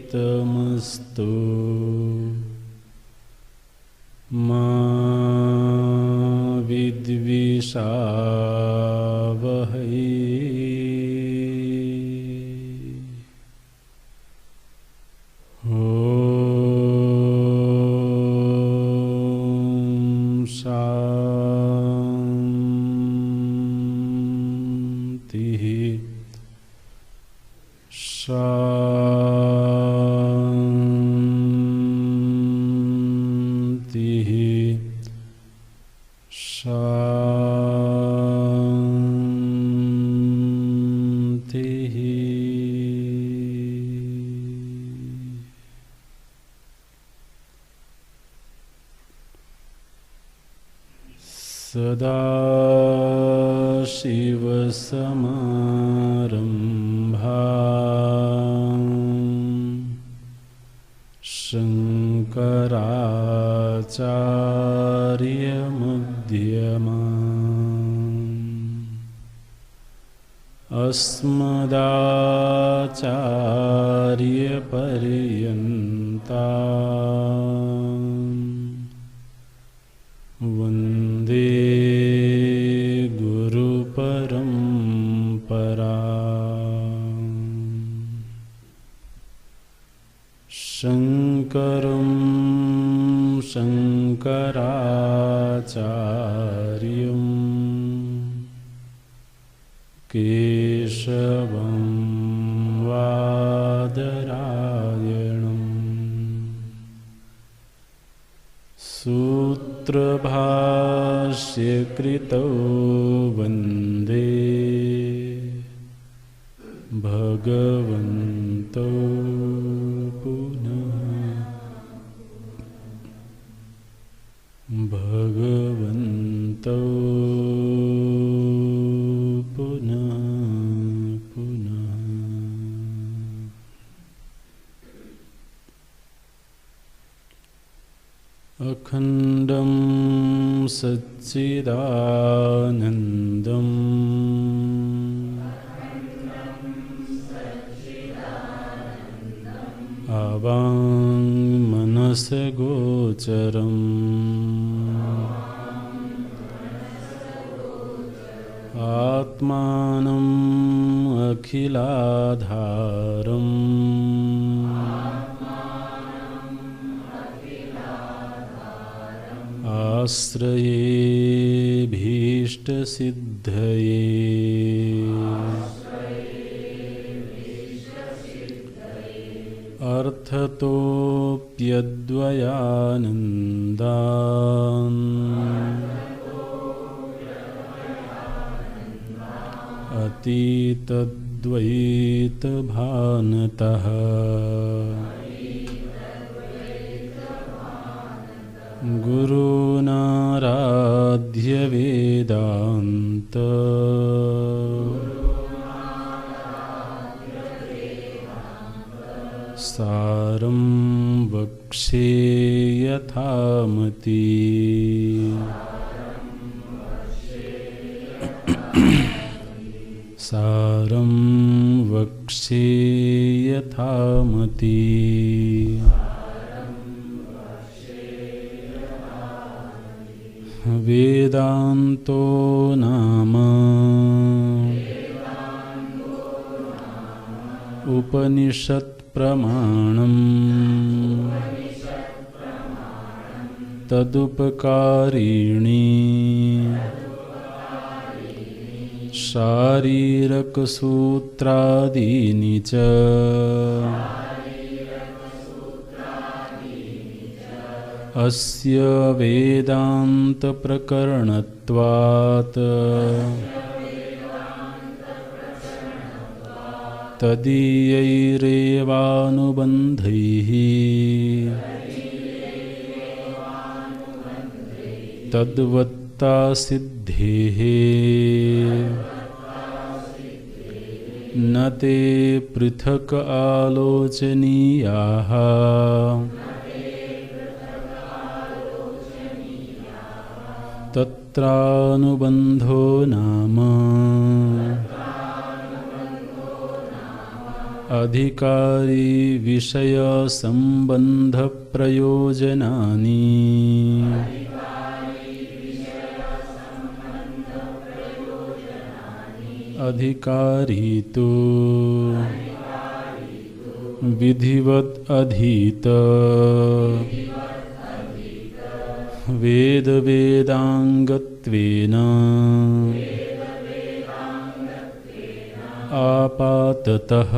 तेजस्विनावधीतमस्तु मा विद्विषावहै। सदाशिवसमारम्भां शङ्कराचार्यमध्यमाम् अस्मदाचार्यपर्यन्ताम् वन्दे शङ्करं शङ्कराचार्यं केशवं वादरायणं सूत्रभाष्यकृतौ वन्दे भगवन्तौ पुनः पुनः। अखण्डं सच्चिदानन्दम् आवाङ्मनसगोचरम् आत्मानम् अखिलाधारम् आश्रये भीष्टसिद्धये अर्थतोऽप्यद्वयानन्दान् अतीतद्वैतभानतः गुरुनाराध्य वेदांत सारं वक्षे यथामति। सारं वक्षे यथामति। वेदांतो नाम उपनिषत् प्रमाणम् तदुपकारिणी शारीरकसूत्रादीनि च अस्य वेदान्तप्रकरणत्वात् तदीयैरेवानुबन्धैः तद्वत्ता सिद्धेः न ते पृथक् आलोचनीयाः तत्रानुबन्धो नाम अधिकारी विषय संबंध प्रयोजनानि अधिकारी तो विधिवत् अधीत वेद वेदांगत्वेन आपाततः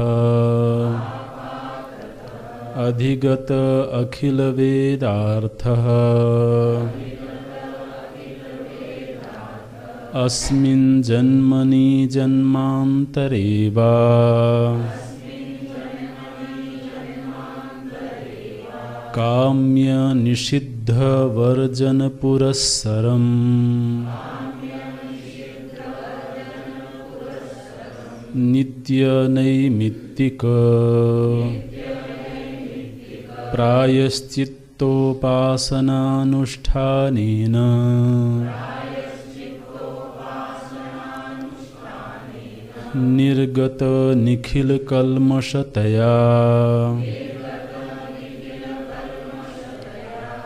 अधिगत अखिल वेदार्थः अस्मिन् जन्मनि जन्मान्तरे वा काम्य निषिद्ध वर्जन पुरस्सरम् नित्य नैमित्तिक प्रायश्चित्तोपासनानुष्ठानेन निर्गत निखिल कल्मषतया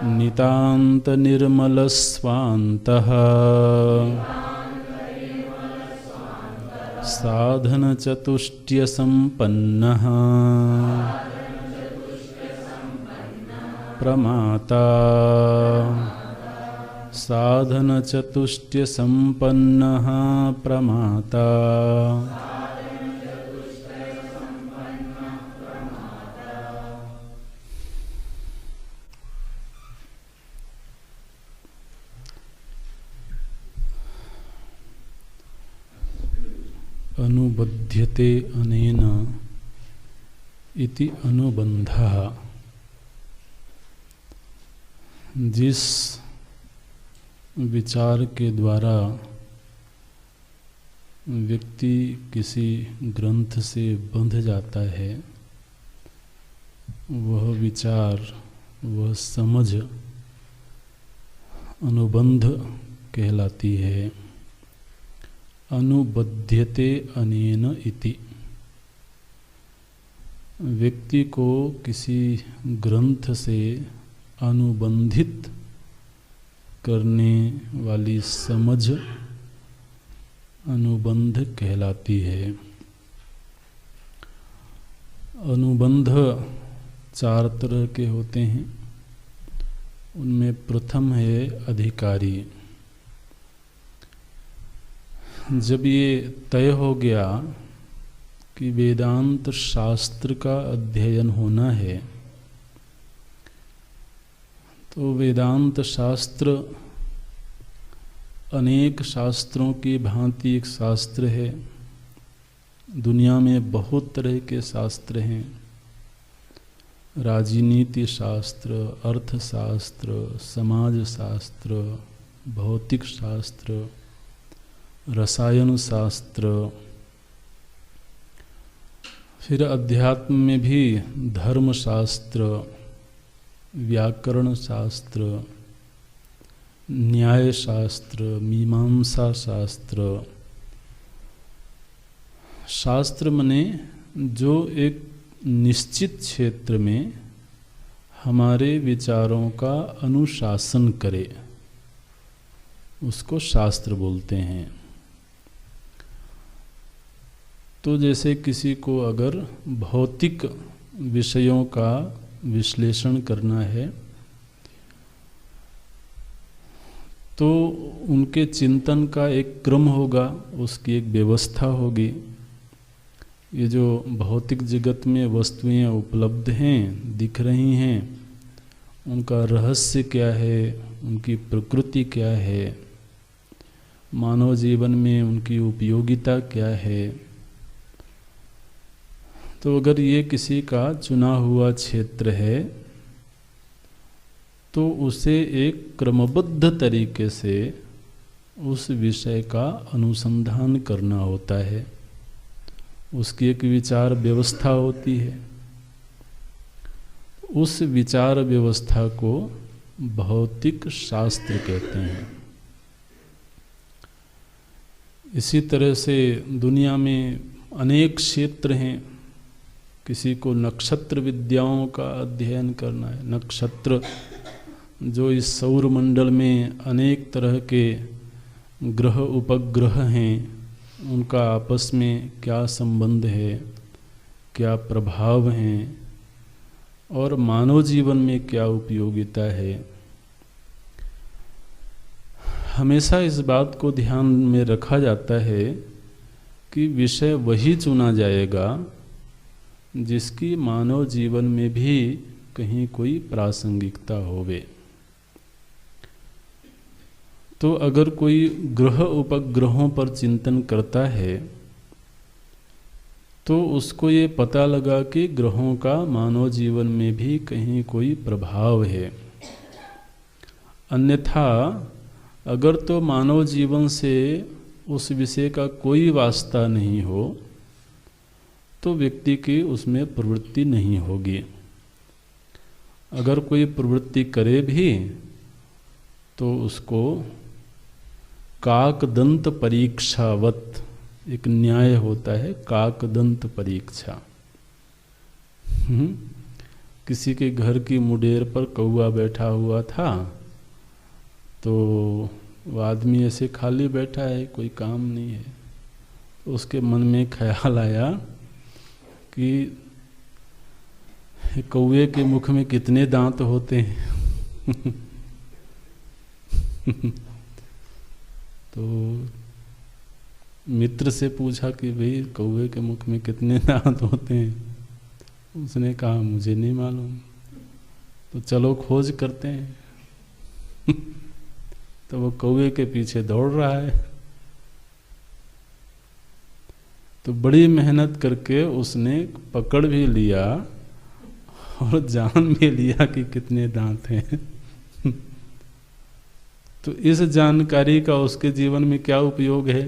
नितांत निर्मल स्वान्तः साधन चतुष्टय संपन्नः प्रमाता साधन चतुष्टय संपन्नः प्रमाता अनुबध्यते अनेन इति अनुबंधः। जिस विचार के द्वारा व्यक्ति किसी ग्रंथ से बंध जाता है, वह विचार, वह समझ अनुबंध कहलाती है। अनुबध्यते अनेन इति, व्यक्ति को किसी ग्रंथ से अनुबंधित करने वाली समझ अनुबंध कहलाती है। अनुबंध चार तरह के होते हैं। उनमें प्रथम है अधिकारी। जब ये तय हो गया कि वेदांत शास्त्र का अध्ययन होना है, तो वेदांत शास्त्र अनेक शास्त्रों की भांति एक शास्त्र है। दुनिया में बहुत तरह के शास्त्र हैं। राजनीति शास्त्र, अर्थशास्त्र, समाज शास्त्र, भौतिक शास्त्र, रसायन शास्त्र, फिर अध्यात्म में भी धर्म शास्त्र, व्याकरण शास्त्र, न्याय शास्त्र, मीमांसा शास्त्र। शास्त्र मने जो एक निश्चित क्षेत्र में हमारे विचारों का अनुशासन करे, उसको शास्त्र बोलते हैं। तो जैसे किसी को अगर भौतिक विषयों का विश्लेषण करना है तो उनके चिंतन का एक क्रम होगा, उसकी एक व्यवस्था होगी। ये जो भौतिक जगत में वस्तुएं उपलब्ध हैं, दिख रही हैं, उनका रहस्य क्या है, उनकी प्रकृति क्या है, मानव जीवन में उनकी उपयोगिता क्या है। तो अगर ये किसी का चुना हुआ क्षेत्र है तो उसे एक क्रमबद्ध तरीके से उस विषय का अनुसंधान करना होता है, उसकी एक विचार व्यवस्था होती है। उस विचार व्यवस्था को भौतिक शास्त्र कहते हैं। इसी तरह से दुनिया में अनेक क्षेत्र हैं। किसी को नक्षत्र विद्याओं का अध्ययन करना है, नक्षत्र जो इस सौर मंडल में अनेक तरह के ग्रह उपग्रह हैं, उनका आपस में क्या संबंध है, क्या प्रभाव हैं और मानव जीवन में क्या उपयोगिता है। हमेशा इस बात को ध्यान में रखा जाता है कि विषय वही चुना जाएगा जिसकी मानव जीवन में भी कहीं कोई प्रासंगिकता होवे। तो अगर कोई ग्रह उपग्रहों पर चिंतन करता है तो उसको ये पता लगा कि ग्रहों का मानव जीवन में भी कहीं कोई प्रभाव है। अन्यथा अगर तो मानव जीवन से उस विषय का कोई वास्ता नहीं हो तो व्यक्ति की उसमें प्रवृत्ति नहीं होगी। अगर कोई प्रवृत्ति करे भी तो उसको काकदंत परीक्षावत, एक न्याय होता है काकदंत परीक्षा। किसी के घर की मुडेर पर कौवा बैठा हुआ था तो वो आदमी ऐसे खाली बैठा है, कोई काम नहीं है, तो उसके मन में ख्याल आया कि कौवे के मुख में कितने दांत होते हैं। तो मित्र से पूछा कि भाई कौवे के मुख में कितने दांत होते हैं। उसने कहा मुझे नहीं मालूम, तो चलो खोज करते हैं। तो वो कौवे के पीछे दौड़ रहा है। तो बड़ी मेहनत करके उसने पकड़ भी लिया और जान भी लिया कि कितने दांत हैं। तो इस जानकारी का उसके जीवन में क्या उपयोग है?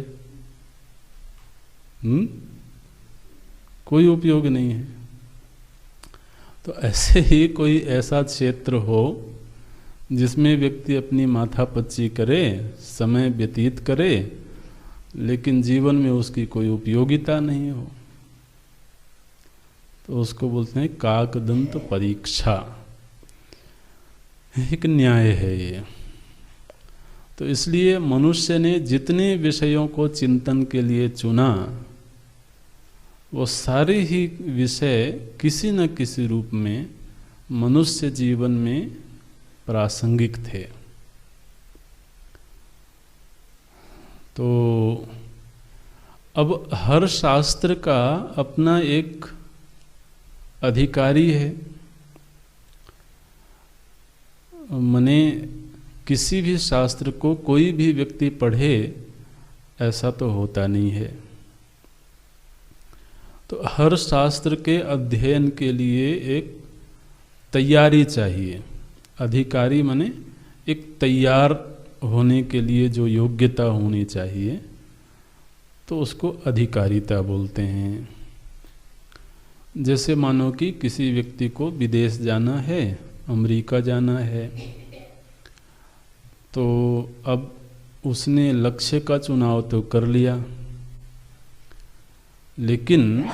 कोई उपयोग नहीं है। तो ऐसे ही कोई ऐसा क्षेत्र हो जिसमें व्यक्ति अपनी माथापच्ची करे, समय व्यतीत करे, लेकिन जीवन में उसकी कोई उपयोगिता नहीं हो, तो उसको बोलते हैं काकदंत परीक्षा। एक न्याय है ये। तो इसलिए मनुष्य ने जितने विषयों को चिंतन के लिए चुना वो सारे ही विषय किसी न किसी रूप में मनुष्य जीवन में प्रासंगिक थे। तो अब हर शास्त्र का अपना एक अधिकारी है। मने किसी भी शास्त्र को कोई भी व्यक्ति पढ़े ऐसा तो होता नहीं है। तो हर शास्त्र के अध्ययन के लिए एक तैयारी चाहिए। अधिकारी माने एक तैयार होने के लिए जो योग्यता होनी चाहिए, तो उसको अधिकारिता बोलते हैं। जैसे मानो कि किसी व्यक्ति को विदेश जाना है, अमेरिका जाना है, तो अब उसने लक्ष्य का चुनाव तो कर लिया, लेकिन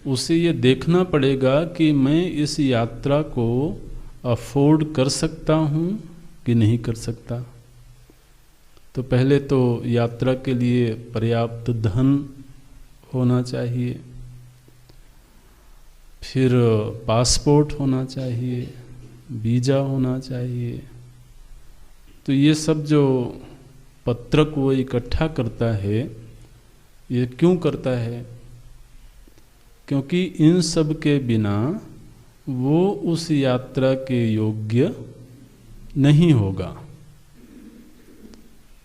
उसे ये देखना पड़ेगा कि मैं इस यात्रा को अफोर्ड कर सकता हूँ कि नहीं कर सकता। तो पहले तो यात्रा के लिए पर्याप्त धन होना चाहिए, फिर पासपोर्ट होना चाहिए, वीज़ा होना चाहिए। तो ये सब जो पत्रक वो इकट्ठा करता है, ये क्यों करता है? क्योंकि इन सब के बिना वो उस यात्रा के योग्य नहीं होगा।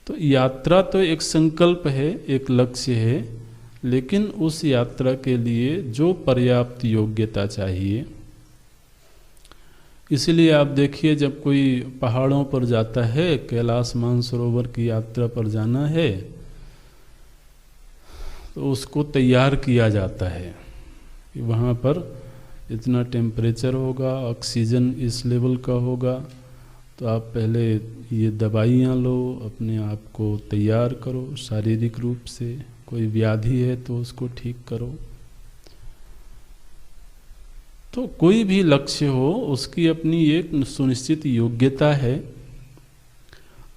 तो यात्रा तो एक संकल्प है, एक लक्ष्य है, लेकिन उस यात्रा के लिए जो पर्याप्त योग्यता चाहिए। इसलिए आप देखिए, जब कोई पहाड़ों पर जाता है, कैलाश मानसरोवर की यात्रा पर जाना है, तो उसको तैयार किया जाता है कि वहाँ पर इतना टेम्परेचर होगा, ऑक्सीजन इस लेवल का होगा, तो आप पहले ये दवाइयाँ लो, अपने आप को तैयार करो शारीरिक रूप से। कोई व्याधि है तो उसको ठीक करो। तो कोई भी लक्ष्य हो, उसकी अपनी एक सुनिश्चित योग्यता है।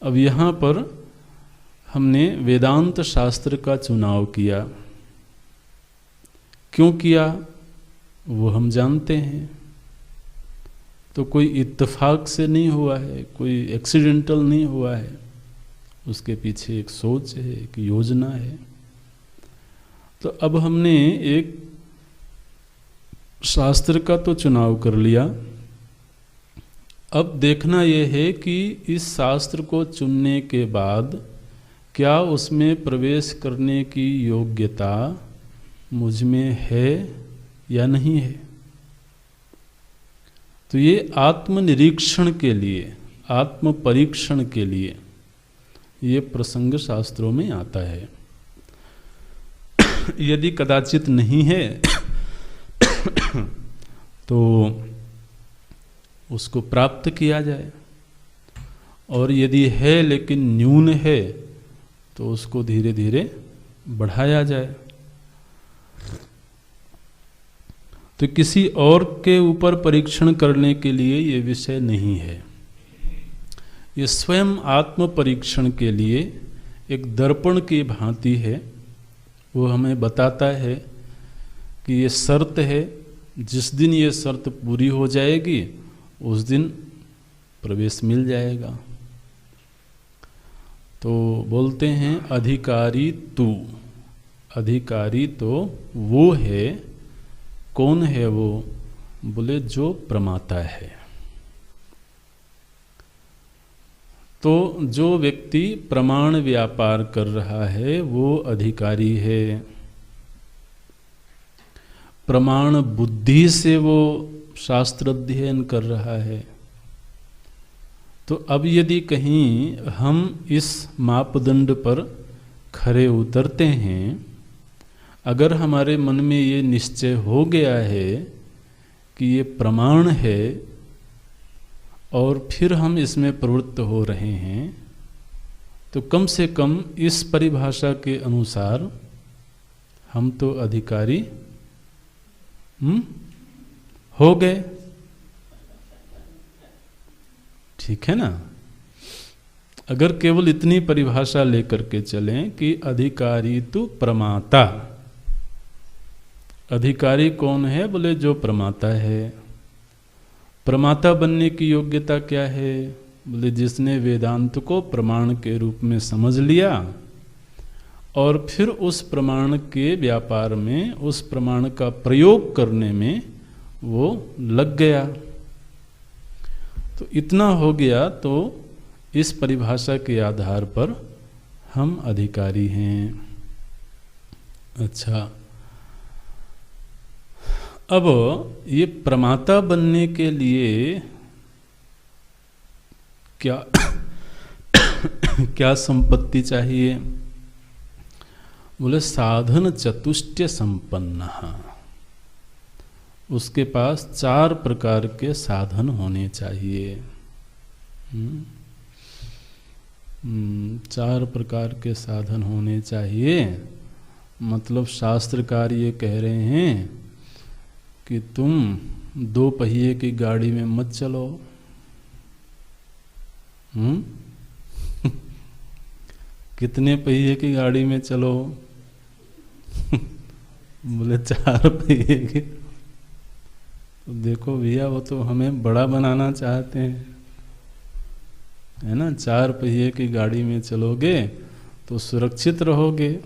अब यहाँ पर हमने वेदांत शास्त्र का चुनाव किया। क्यों किया वो हम जानते हैं। तो कोई इत्तेफाक से नहीं हुआ है, कोई एक्सीडेंटल नहीं हुआ है, उसके पीछे एक सोच है, एक योजना है। तो अब हमने एक शास्त्र का तो चुनाव कर लिया। अब देखना यह है कि इस शास्त्र को चुनने के बाद क्या उसमें प्रवेश करने की योग्यता मुझ में है या नहीं है। तो ये आत्मनिरीक्षण के लिए, आत्म परीक्षण के लिए ये प्रसंग शास्त्रों में आता है। यदि कदाचित नहीं है तो उसको प्राप्त किया जाए, और यदि है लेकिन न्यून है तो उसको धीरे धीरे बढ़ाया जाए। तो किसी और के ऊपर परीक्षण करने के लिए ये विषय नहीं है। ये स्वयं आत्म परीक्षण के लिए एक दर्पण की भांति है। वो हमें बताता है कि ये शर्त है, जिस दिन ये शर्त पूरी हो जाएगी उस दिन प्रवेश मिल जाएगा। तो बोलते हैं अधिकारी तू। अधिकारी तो वो है, कौन है वो? बोले जो प्रमाता है। तो जो व्यक्ति प्रमाण व्यापार कर रहा है वो अधिकारी है। प्रमाण बुद्धि से वो शास्त्र अध्ययन कर रहा है। तो अब यदि कहीं हम इस मापदंड पर खरे उतरते हैं, अगर हमारे मन में ये निश्चय हो गया है कि ये प्रमाण है और फिर हम इसमें प्रवृत्त हो रहे हैं, तो कम से कम इस परिभाषा के अनुसार हम तो अधिकारी हो गए। ठीक है ना? अगर केवल इतनी परिभाषा लेकर के चलें कि अधिकारी तो प्रमाता। अधिकारी कौन है? बोले जो प्रमाता है। प्रमाता बनने की योग्यता क्या है? बोले जिसने वेदांत को प्रमाण के रूप में समझ लिया और फिर उस प्रमाण के व्यापार में, उस प्रमाण का प्रयोग करने में वो लग गया। तो इतना हो गया तो इस परिभाषा के आधार पर हम अधिकारी हैं। अच्छा, अब ये प्रमाता बनने के लिए क्या क्या संपत्ति चाहिए? बोले साधन चतुष्टय संपन्न। उसके पास 4 प्रकार के साधन होने चाहिए। 4 प्रकार के साधन होने चाहिए। मतलब शास्त्रकार ये कह रहे हैं कि तुम 2 पहिए की गाड़ी में मत चलो। कितने पहिए की गाड़ी में चलो? बोले 4 पहिए की। तो देखो भैया, वो तो हमें बड़ा बनाना चाहते हैं, है ना। 4 पहिए की गाड़ी में चलोगे तो सुरक्षित रहोगे,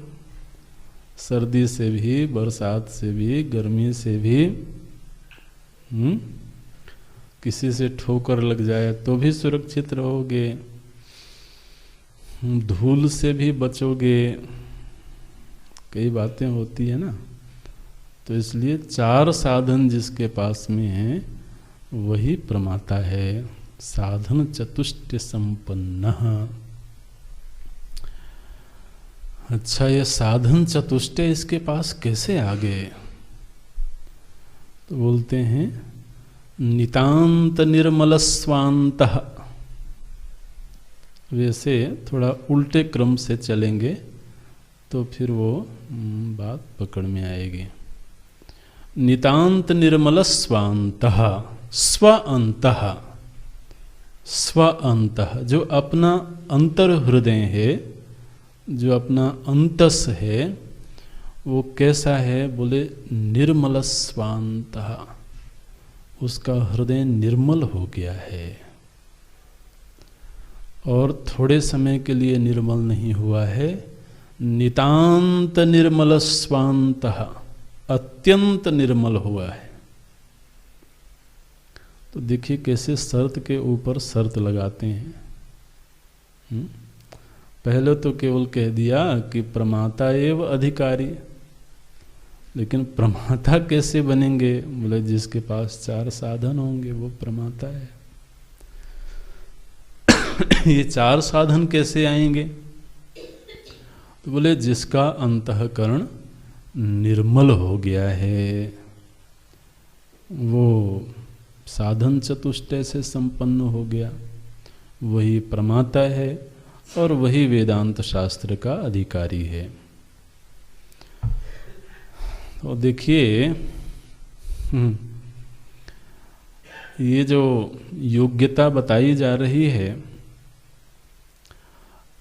सर्दी से भी, बरसात से भी, गर्मी से भी। किसी से ठोकर लग जाए तो भी सुरक्षित रहोगे, धूल से भी बचोगे। कई बातें होती है ना। तो इसलिए 4 साधन जिसके पास में है वही प्रमाता है। साधन चतुष्टय संपन्न। अच्छा, ये साधन चतुष्टय इसके पास कैसे आ गए? तो बोलते हैं नितांत निर्मल स्वांत। वैसे थोड़ा उल्टे क्रम से चलेंगे तो फिर वो बात पकड़ में आएगी। नितांत निर्मल स्वांतः, स्वांतः, स्वांतः, जो अपना अंतर हृदय है, जो अपना अंतस है, वो कैसा है? बोले निर्मल स्वांतः, उसका हृदय निर्मल हो गया है। और थोड़े समय के लिए निर्मल नहीं हुआ है, नितांत निर्मल स्वांतः, अत्यंत निर्मल हुआ है। तो देखिए कैसे शर्त के ऊपर शर्त लगाते हैं। पहले तो केवल कह दिया कि प्रमाता एव अधिकारी, लेकिन प्रमाता कैसे बनेंगे? बोले जिसके पास 4 साधन होंगे वो प्रमाता है। ये 4 साधन कैसे आएंगे? तो बोले जिसका अंतःकरण निर्मल हो गया है, वो साधन चतुष्टय से संपन्न हो गया, वही प्रमाता है और वही वेदांत शास्त्र का अधिकारी है। तो देखिए, ये जो योग्यता बताई जा रही है,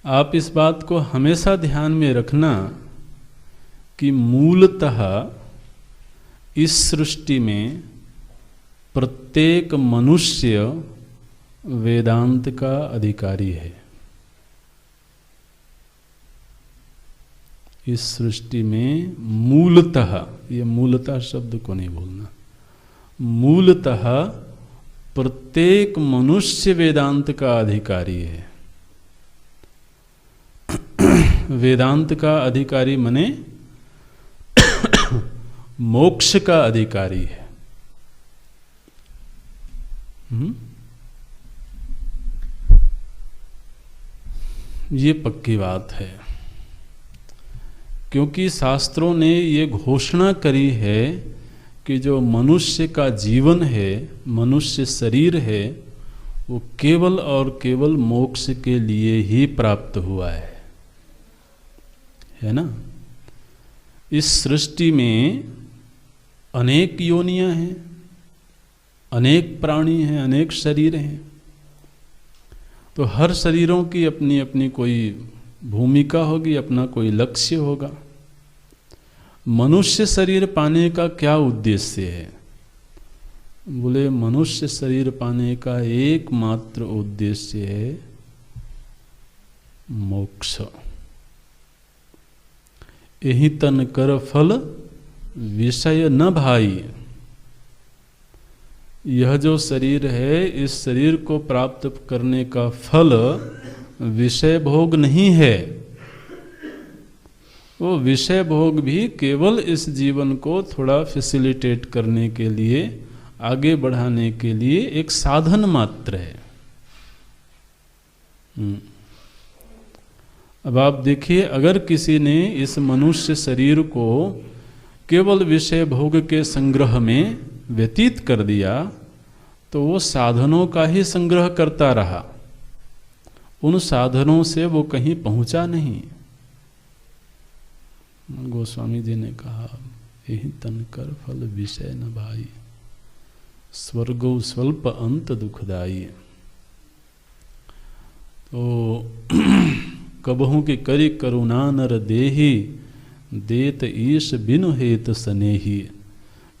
आप इस बात को हमेशा ध्यान में रखना कि मूलतः इस सृष्टि में प्रत्येक मनुष्य वेदांत का अधिकारी है। इस सृष्टि में मूलतः, ये मूलतः शब्द को नहीं भूलना, मूलतः प्रत्येक मनुष्य वेदांत का अधिकारी है। वेदांत का अधिकारी माने मोक्ष का अधिकारी है। ये पक्की बात है, क्योंकि शास्त्रों ने ये घोषणा करी है कि जो मनुष्य का जीवन है, मनुष्य शरीर है, वो केवल और केवल मोक्ष के लिए ही प्राप्त हुआ है ना। इस सृष्टि में अनेक योनियां हैं, अनेक प्राणी हैं, अनेक शरीर हैं। तो हर शरीरों की अपनी अपनी कोई भूमिका होगी, अपना कोई लक्ष्य होगा। मनुष्य शरीर पाने का क्या उद्देश्य है? बोले मनुष्य शरीर पाने का एकमात्र उद्देश्य है मोक्ष। यही तन कर फल विषय न भाई। यह जो शरीर है, इस शरीर को प्राप्त करने का फल विषय भोग नहीं है, वो विषय भोग भी केवल इस जीवन को थोड़ा फैसिलिटेट करने के लिए, आगे बढ़ाने के लिए एक साधन मात्र है। अब आप देखिए, अगर किसी ने इस मनुष्य शरीर को केवल विषय भोग के संग्रह में व्यतीत कर दिया तो वो साधनों का ही संग्रह करता रहा, उन साधनों से वो कहीं पहुंचा नहीं। गोस्वामी जी ने कहा, यही तन कर फल विषय न भाई, स्वर्गो स्वल्प अंत दुखदाई। तो कबहू की करी करुणा नर देही, देत ईश बिनु हेत स्नेही।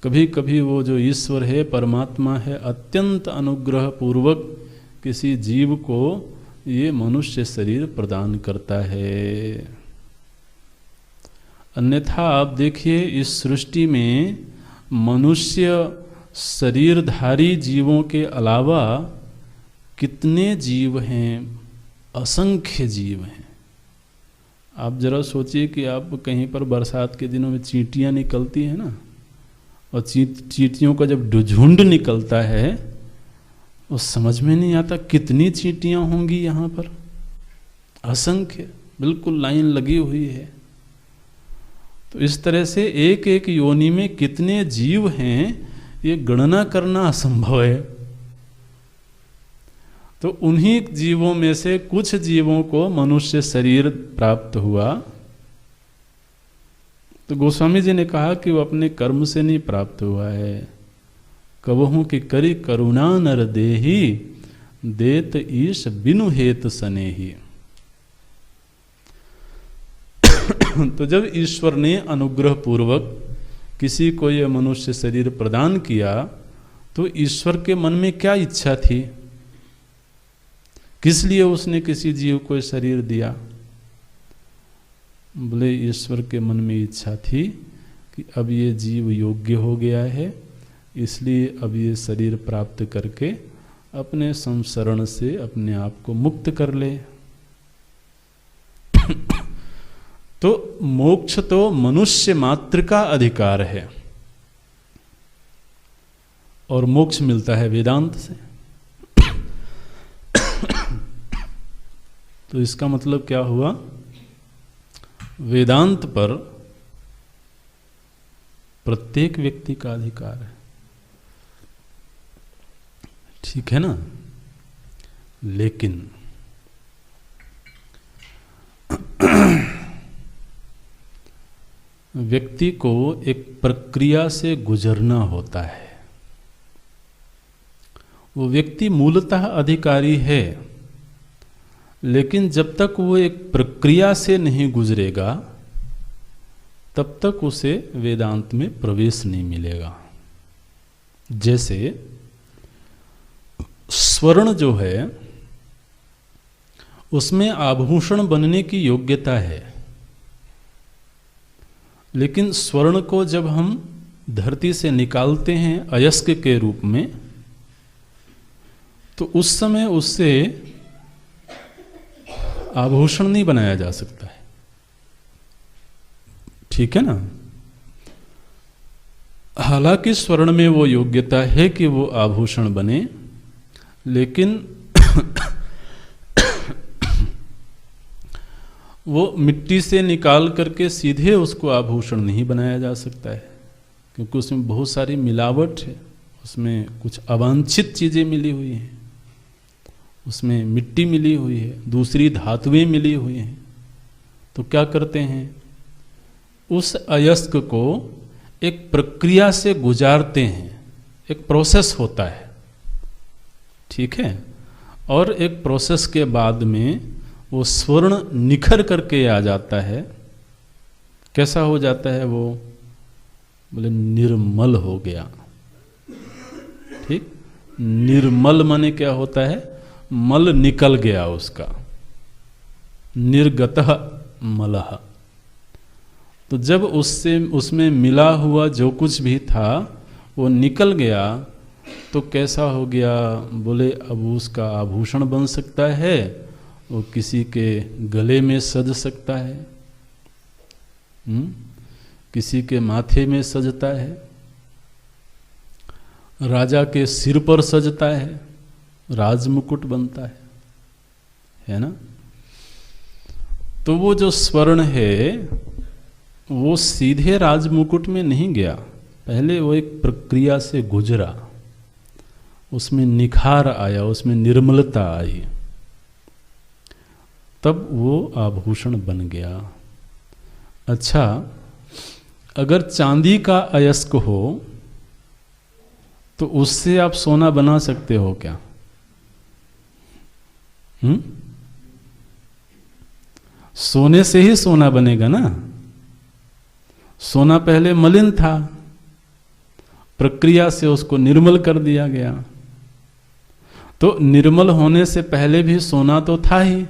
कभी कभी वो जो ईश्वर है, परमात्मा है, अत्यंत अनुग्रह पूर्वक किसी जीव को ये मनुष्य शरीर प्रदान करता है। अन्यथा आप देखिए, इस सृष्टि में मनुष्य शरीरधारी जीवों के अलावा कितने जीव हैं, असंख्य जीव हैं। आप जरा सोचिए कि आप कहीं पर बरसात के दिनों में चींटियां निकलती हैं ना, और चींटियों का जब झुंड निकलता है वो समझ में नहीं आता कितनी चींटियां होंगी यहाँ पर, असंख्य, बिल्कुल लाइन लगी हुई है। तो इस तरह से एक एक योनि में कितने जीव हैं ये गणना करना असंभव है। तो उन्हीं जीवों में से कुछ जीवों को मनुष्य शरीर प्राप्त हुआ। तो गोस्वामी जी ने कहा कि वो अपने कर्म से नहीं प्राप्त हुआ है। कबहू की करी करुणा नर देही, देत ईश बिनु हेत स्नेही। तो जब ईश्वर ने अनुग्रह पूर्वक किसी को यह मनुष्य शरीर प्रदान किया तो ईश्वर के मन में क्या इच्छा थी, किस लिए उसने किसी जीव को शरीर दिया? बोले ईश्वर के मन में इच्छा थी कि अब ये जीव योग्य हो गया है, इसलिए अब ये शरीर प्राप्त करके अपने संसरण से अपने आप को मुक्त कर ले। तो मोक्ष तो मनुष्य मात्र का अधिकार है, और मोक्ष मिलता है वेदांत से। तो इसका मतलब क्या हुआ? वेदांत पर प्रत्येक व्यक्ति का अधिकार है, ठीक है ना? लेकिन व्यक्ति को एक प्रक्रिया से गुजरना होता है। वो व्यक्ति मूलतः अधिकारी है, लेकिन जब तक वो एक प्रक्रिया से नहीं गुजरेगा तब तक उसे वेदांत में प्रवेश नहीं मिलेगा। जैसे स्वर्ण जो है उसमें आभूषण बनने की योग्यता है, लेकिन स्वर्ण को जब हम धरती से निकालते हैं अयस्क के रूप में, तो उस समय उससे आभूषण नहीं बनाया जा सकता है, ठीक है ना? हालांकि स्वर्ण में वो योग्यता है कि वो आभूषण बने, लेकिन वो मिट्टी से निकाल करके सीधे उसको आभूषण नहीं बनाया जा सकता है, क्योंकि उसमें बहुत सारी मिलावट है, उसमें कुछ अवांछित चीज़ें मिली हुई हैं, उसमें मिट्टी मिली हुई है, दूसरी धातुएं मिली हुई हैं। तो क्या करते हैं, उस अयस्क को एक प्रक्रिया से गुजारते हैं, एक प्रोसेस होता है, ठीक है? और एक प्रोसेस के बाद में वो स्वर्ण निखर करके आ जाता है। कैसा हो जाता है वो? बोले निर्मल हो गया, ठीक? निर्मल माने क्या होता है? मल निकल गया उसका, निर्गतः मलः। तो जब उससे उसमें मिला हुआ जो कुछ भी था वो निकल गया तो कैसा हो गया? बोले अब उसका आभूषण बन सकता है, वो किसी के गले में सज सकता है, किसी के माथे में सजता है, राजा के सिर पर सजता है, राजमुकुट बनता है ना। तो वो जो स्वर्ण है वो सीधे राजमुकुट में नहीं गया, पहले वो एक प्रक्रिया से गुजरा, उसमें निखार आया, उसमें निर्मलता आई, तब वो आभूषण बन गया। अच्छा, अगर चांदी का अयस्क हो तो उससे आप सोना बना सकते हो क्या? सोने से ही सोना बनेगा ना। सोना पहले मलिन था, प्रक्रिया से उसको निर्मल कर दिया गया। तो निर्मल होने से पहले भी सोना तो था ही,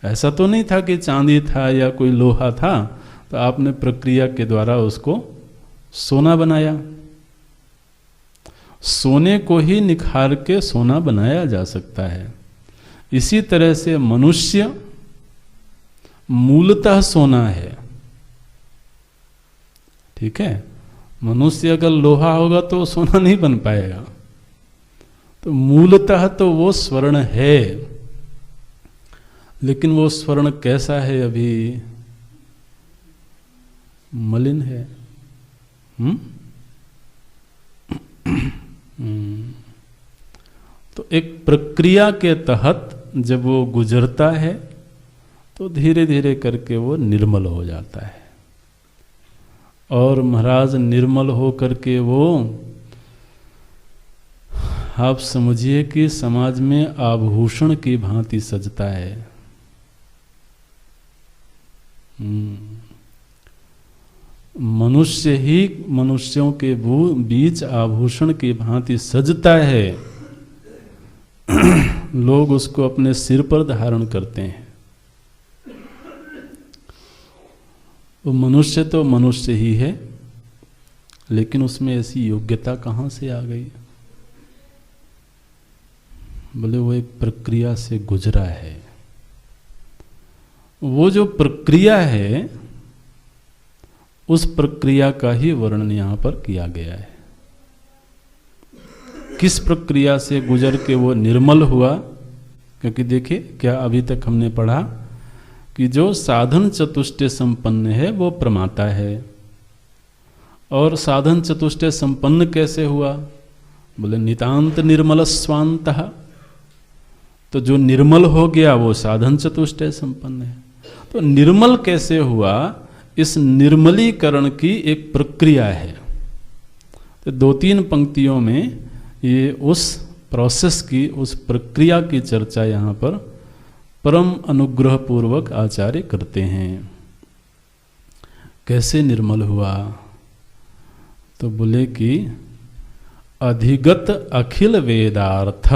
ऐसा तो नहीं था कि चांदी था या कोई लोहा था तो आपने प्रक्रिया के द्वारा उसको सोना बनाया। सोने को ही निखार के सोना बनाया जा सकता है। इसी तरह से मनुष्य मूलतः सोना है, ठीक है। मनुष्य अगर लोहा होगा तो सोना नहीं बन पाएगा, तो मूलतः तो वो स्वर्ण है। लेकिन वो स्वर्ण कैसा है? अभी मलिन है। तो एक प्रक्रिया के तहत जब वो गुजरता है तो धीरे धीरे करके वो निर्मल हो जाता है। और महाराज निर्मल हो करके वो, आप समझिए कि समाज में आभूषण की भांति सजता है। मनुष्य ही मनुष्यों के बीच आभूषण की भांति सजता है। लोग उसको अपने सिर पर धारण करते हैं। वो मनुष्य तो मनुष्य ही है, लेकिन उसमें ऐसी योग्यता कहाँ से आ गई? बोले वो एक प्रक्रिया से गुजरा है। वो जो प्रक्रिया है उस प्रक्रिया का ही वर्णन यहाँ पर किया गया है। किस प्रक्रिया से गुजर के वो निर्मल हुआ? क्योंकि देखिए क्या अभी तक हमने पढ़ा कि जो साधन चतुष्टय संपन्न है वो प्रमाता है। और साधन चतुष्टय संपन्न कैसे हुआ? बोले नितांत निर्मल स्वांतः। तो जो निर्मल हो गया वो साधन चतुष्टय संपन्न है। तो निर्मल कैसे हुआ? इस निर्मलीकरण की एक प्रक्रिया है। तो 2-3 पंक्तियों में ये उस प्रोसेस की, उस प्रक्रिया की चर्चा यहाँ पर परम अनुग्रह पूर्वक आचार्य करते हैं। कैसे निर्मल हुआ? तो बोले कि अधिगत अखिल वेदार्थ।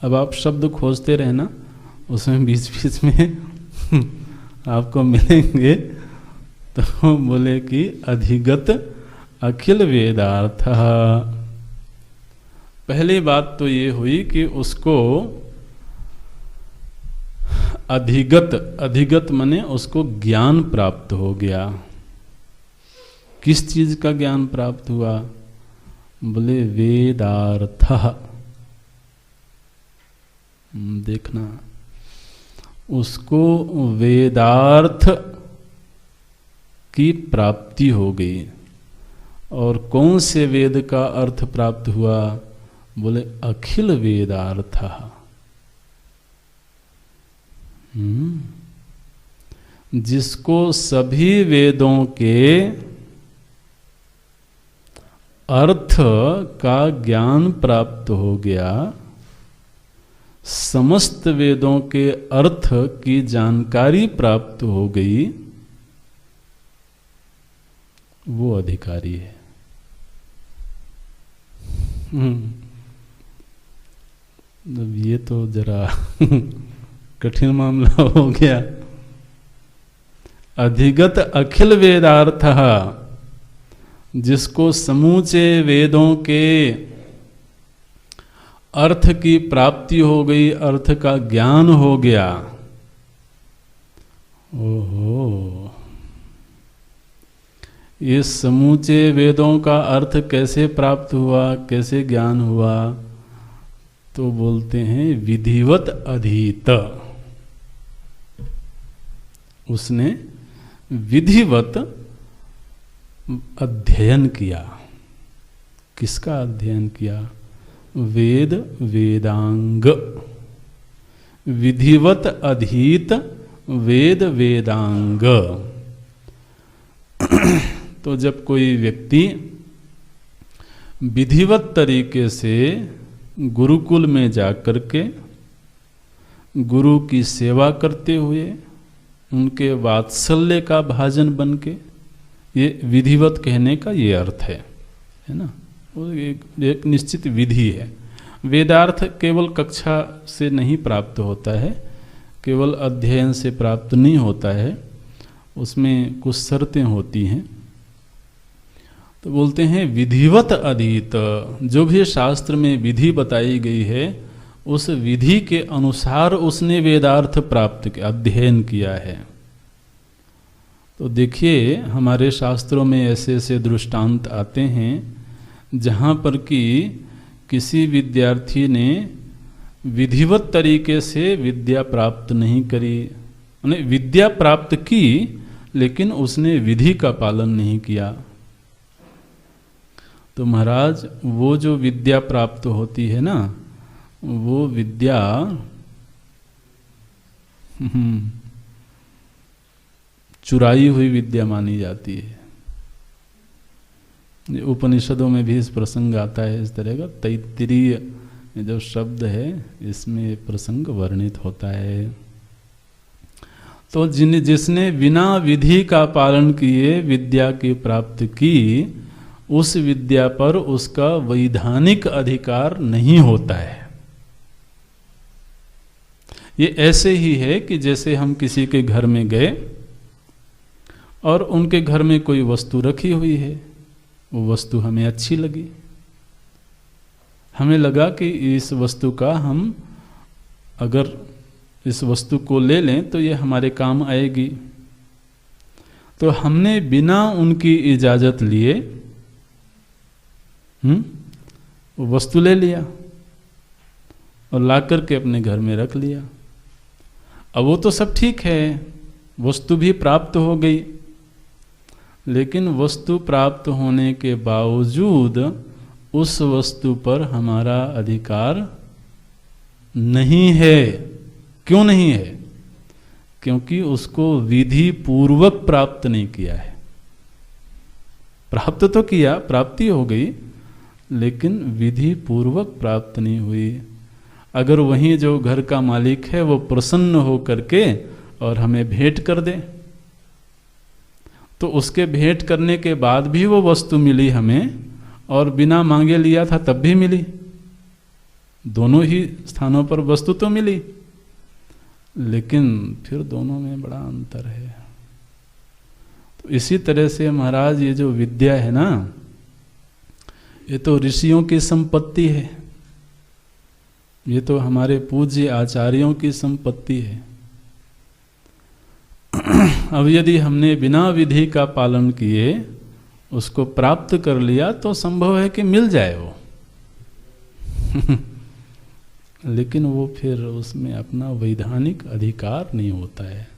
अब आप शब्द खोजते रहना, उसमें बीच बीच में आपको मिलेंगे। तो बोले कि अधिगत अखिल वेदार्थ। पहली बात तो ये हुई कि उसको अधिगत माने उसको ज्ञान प्राप्त हो गया। किस चीज का ज्ञान प्राप्त हुआ? बोले वेदार्थ। देखना, उसको वेदार्थ की प्राप्ति हो गई। और कौन से वेद का अर्थ प्राप्त हुआ? बोले अखिल वेदार्थ। जिसको सभी वेदों के अर्थ का ज्ञान प्राप्त हो गया, समस्त वेदों के अर्थ की जानकारी प्राप्त हो गई, वो अधिकारी है। ये तो जरा कठिन मामला हो गया। अधिगत अखिल वेदार्थ, जिसको समूचे वेदों के अर्थ की प्राप्ति हो गई, अर्थ का ज्ञान हो गया। ओहो, ये समूचे वेदों का अर्थ कैसे प्राप्त हुआ, कैसे ज्ञान हुआ? तो बोलते हैं विधिवत अधीत। उसने विधिवत अध्ययन किया। किसका अध्ययन किया? वेद वेदांग। विधिवत अधीत वेद वेदांग। तो जब कोई व्यक्ति विधिवत तरीके से गुरुकुल में जाकर के गुरु की सेवा करते हुए उनके वात्सल्य का भाजन बन के, ये विधिवत कहने का ये अर्थ है ना? वो एक निश्चित विधि है। वेदार्थ केवल कक्षा से नहीं प्राप्त होता है, केवल अध्ययन से प्राप्त नहीं होता है, उसमें कुछ शर्तें होती हैं। तो बोलते हैं विधिवत अधीत। जो भी शास्त्र में विधि बताई गई है उस विधि के अनुसार उसने वेदार्थ प्राप्त किया, अध्ययन किया है। तो देखिए हमारे शास्त्रों में ऐसे ऐसे दृष्टांत आते हैं जहाँ पर कि किसी विद्यार्थी ने विधिवत तरीके से विद्या प्राप्त नहीं करी, यानी विद्या प्राप्त की लेकिन उसने विधि का पालन नहीं किया। तो महाराज वो जो विद्या प्राप्त होती है ना, वो विद्या चुराई हुई विद्या मानी जाती है। उपनिषदों में भी इस प्रसंग आता है इस तरह का। तैत्तिरीय जो शब्द है इसमें प्रसंग वर्णित होता है। तो जिसने बिना विधि का पालन किए विद्या की प्राप्ति की, उस विद्या पर उसका वैधानिक अधिकार नहीं होता है। ये ऐसे ही है कि जैसे हम किसी के घर में गए और उनके घर में कोई वस्तु रखी हुई है, वो वस्तु हमें अच्छी लगी, हमें लगा कि इस वस्तु का हम अगर इस वस्तु को ले लें तो ये हमारे काम आएगी। तो हमने बिना उनकी इजाज़त लिए वो वस्तु ले लिया और ला करके अपने घर में रख लिया। अब वो तो सब ठीक है, वस्तु भी प्राप्त हो गई, लेकिन वस्तु प्राप्त होने के बावजूद उस वस्तु पर हमारा अधिकार नहीं है। क्यों नहीं है? क्योंकि उसको विधि पूर्वक प्राप्त नहीं किया है। प्राप्त तो किया, प्राप्ति हो गई, लेकिन विधि पूर्वक प्राप्त नहीं हुई। अगर वहीं जो घर का मालिक है वो प्रसन्न हो करके और हमें भेंट कर दे, तो उसके भेंट करने के बाद भी वो वस्तु मिली हमें और बिना मांगे लिया था तब भी मिली। दोनों ही स्थानों पर वस्तु तो मिली, लेकिन फिर दोनों में बड़ा अंतर है। तो इसी तरह से महाराज ये जो विद्या है ना, ये तो ऋषियों की संपत्ति है, ये तो हमारे पूज्य आचार्यों की संपत्ति है। अब यदि हमने बिना विधि का पालन किए उसको प्राप्त कर लिया तो संभव है कि मिल जाए वो लेकिन वो फिर उसमें अपना वैधानिक अधिकार नहीं होता है।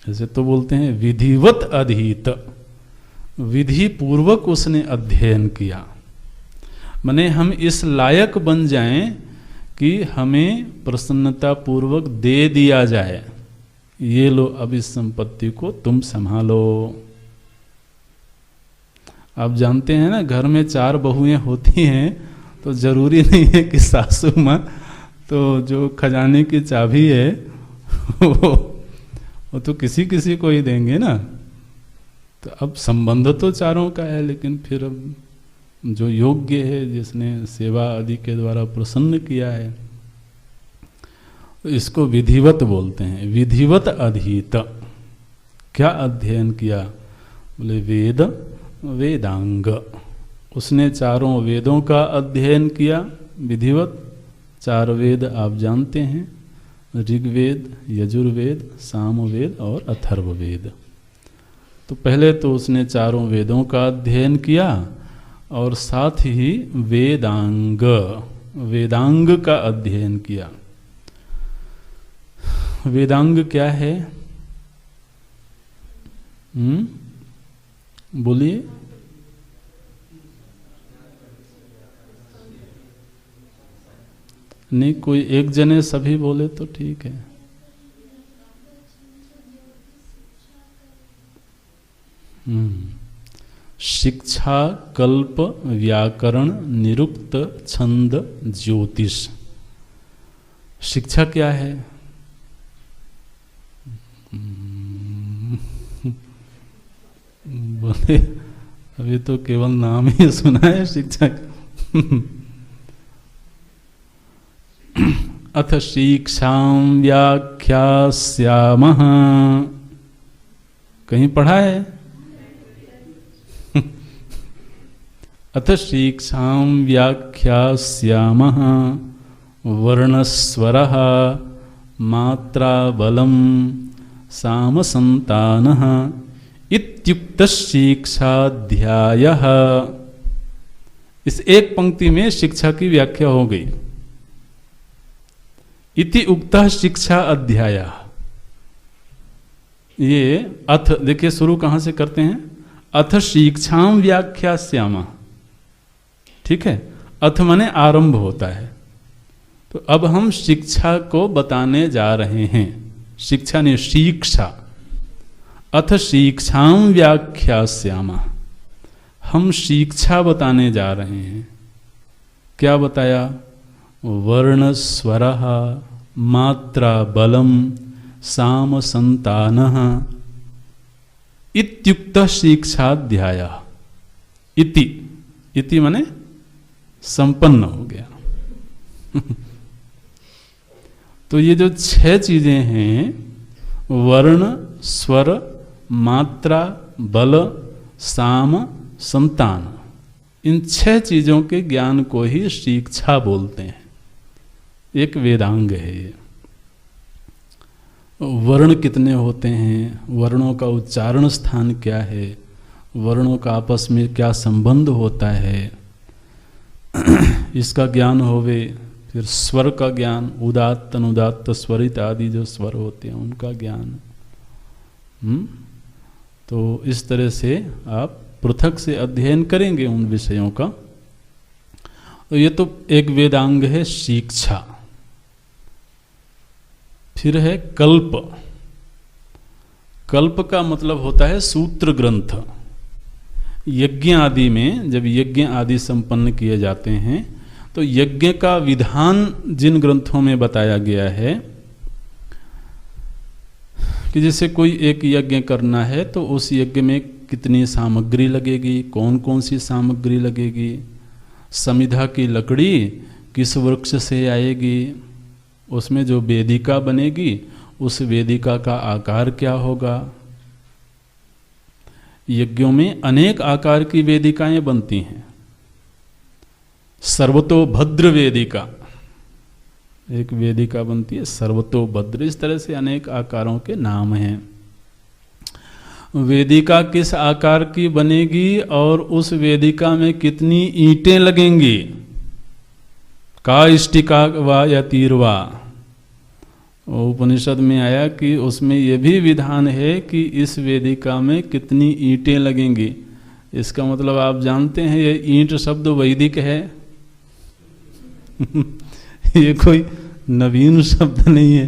ऐसे तो बोलते हैं विधिवत अधीत, विधि पूर्वक उसने अध्ययन किया। माने हम इस लायक बन जाएं कि हमें प्रसन्नता पूर्वक दे दिया जाए, ये लो अब इस संपत्ति को तुम संभालो। आप जानते हैं ना, घर में 4 बहुएं होती हैं तो जरूरी नहीं है कि सासू माँ तो जो खजाने की चाबी है वो तो किसी किसी को ही देंगे ना। तो अब संबंध तो चारों का है, लेकिन फिर अब जो योग्य है, जिसने सेवा आदि के द्वारा प्रसन्न किया है, तो इसको विधिवत बोलते हैं। विधिवत अधीत, क्या अध्ययन किया? बोले वेद वेदांग। उसने चारों वेदों का अध्ययन किया विधिवत। 4 वेद आप जानते हैं, ऋग्वेद, यजुर्वेद, सामवेद और अथर्ववेद। तो पहले तो उसने चारों वेदों का अध्ययन किया और साथ ही वेदांग का अध्ययन किया। वेदांग क्या है? बोलिए। नहीं, कोई एक जने सभी बोले तो ठीक है। शिक्षा, कल्प, व्याकरण, निरुक्त, छंद, ज्योतिष। शिक्षा क्या है? बोले अभी तो केवल नाम ही सुना है शिक्षा। अथ शिक्षां व्याख्यास्यामः। कहीं पढ़ा है? अथ शिक्षां व्याख्यास्यामः वर्णस्वरः मात्रा बलं सामसंतानः इत्युक्त शिक्षाध्यायः। इस एक पंक्ति में शिक्षा की व्याख्या हो गई। इति उक्तः शिक्षा अध्याय। ये अथ देखिए शुरू कहां से करते हैं? अथ शिक्षां व्याख्यास्यामः। ठीक है, अथ माने आरंभ होता है। तो अब हम शिक्षा को बताने जा रहे हैं। शिक्षा ने शिक्षा। अथ शिक्षां व्याख्यास्यामः। हम शिक्षा बताने जा रहे हैं। क्या बताया? वर्ण स्वरः मात्रा बलम साम संतानः इत्युक्त शिक्षाध्याय। इति माने संपन्न हो गया। तो ये जो 6 चीजें हैं, वर्ण, स्वर, मात्रा, बल, साम, संतान, इन 6 चीजों के ज्ञान को ही शिक्षा बोलते हैं। एक वेदांग है ये। वर्ण कितने होते हैं? वर्णों का उच्चारण स्थान क्या है? वर्णों का आपस में क्या संबंध होता है? इसका ज्ञान होवे। फिर स्वर का ज्ञान, उदात्त, अनुदात्त, स्वरित आदि जो स्वर होते हैं उनका ज्ञान। तो इस तरह से आप पृथक से अध्ययन करेंगे उन विषयों का। तो ये तो एक वेदांग है शिक्षा। फिर है कल्प। कल्प का मतलब होता है सूत्र ग्रंथ। यज्ञ आदि में जब यज्ञ आदि संपन्न किए जाते हैं तो यज्ञ का विधान जिन ग्रंथों में बताया गया है कि जैसे कोई एक यज्ञ करना है तो उस यज्ञ में कितनी सामग्री लगेगी, कौन कौन सी सामग्री लगेगी, समिधा की लकड़ी किस वृक्ष से आएगी, उसमें जो वेदिका बनेगी उस वेदिका का आकार क्या होगा। यज्ञों में अनेक आकार की वेदिकाएं बनती हैं। सर्वतोभद्र वेदिका एक वेदिका बनती है, सर्वतोभद्र। इस तरह से अनेक आकारों के नाम हैं। वेदिका किस आकार की बनेगी और उस वेदिका में कितनी ईंटें लगेंगी, का इष्टिका वा या तीरवा। उपनिषद में आया कि उसमें यह भी विधान है कि इस वेदिका में कितनी ईंटें लगेंगी। इसका मतलब आप जानते हैं ये ईंट शब्द वैदिक है। ये कोई नवीन शब्द नहीं है।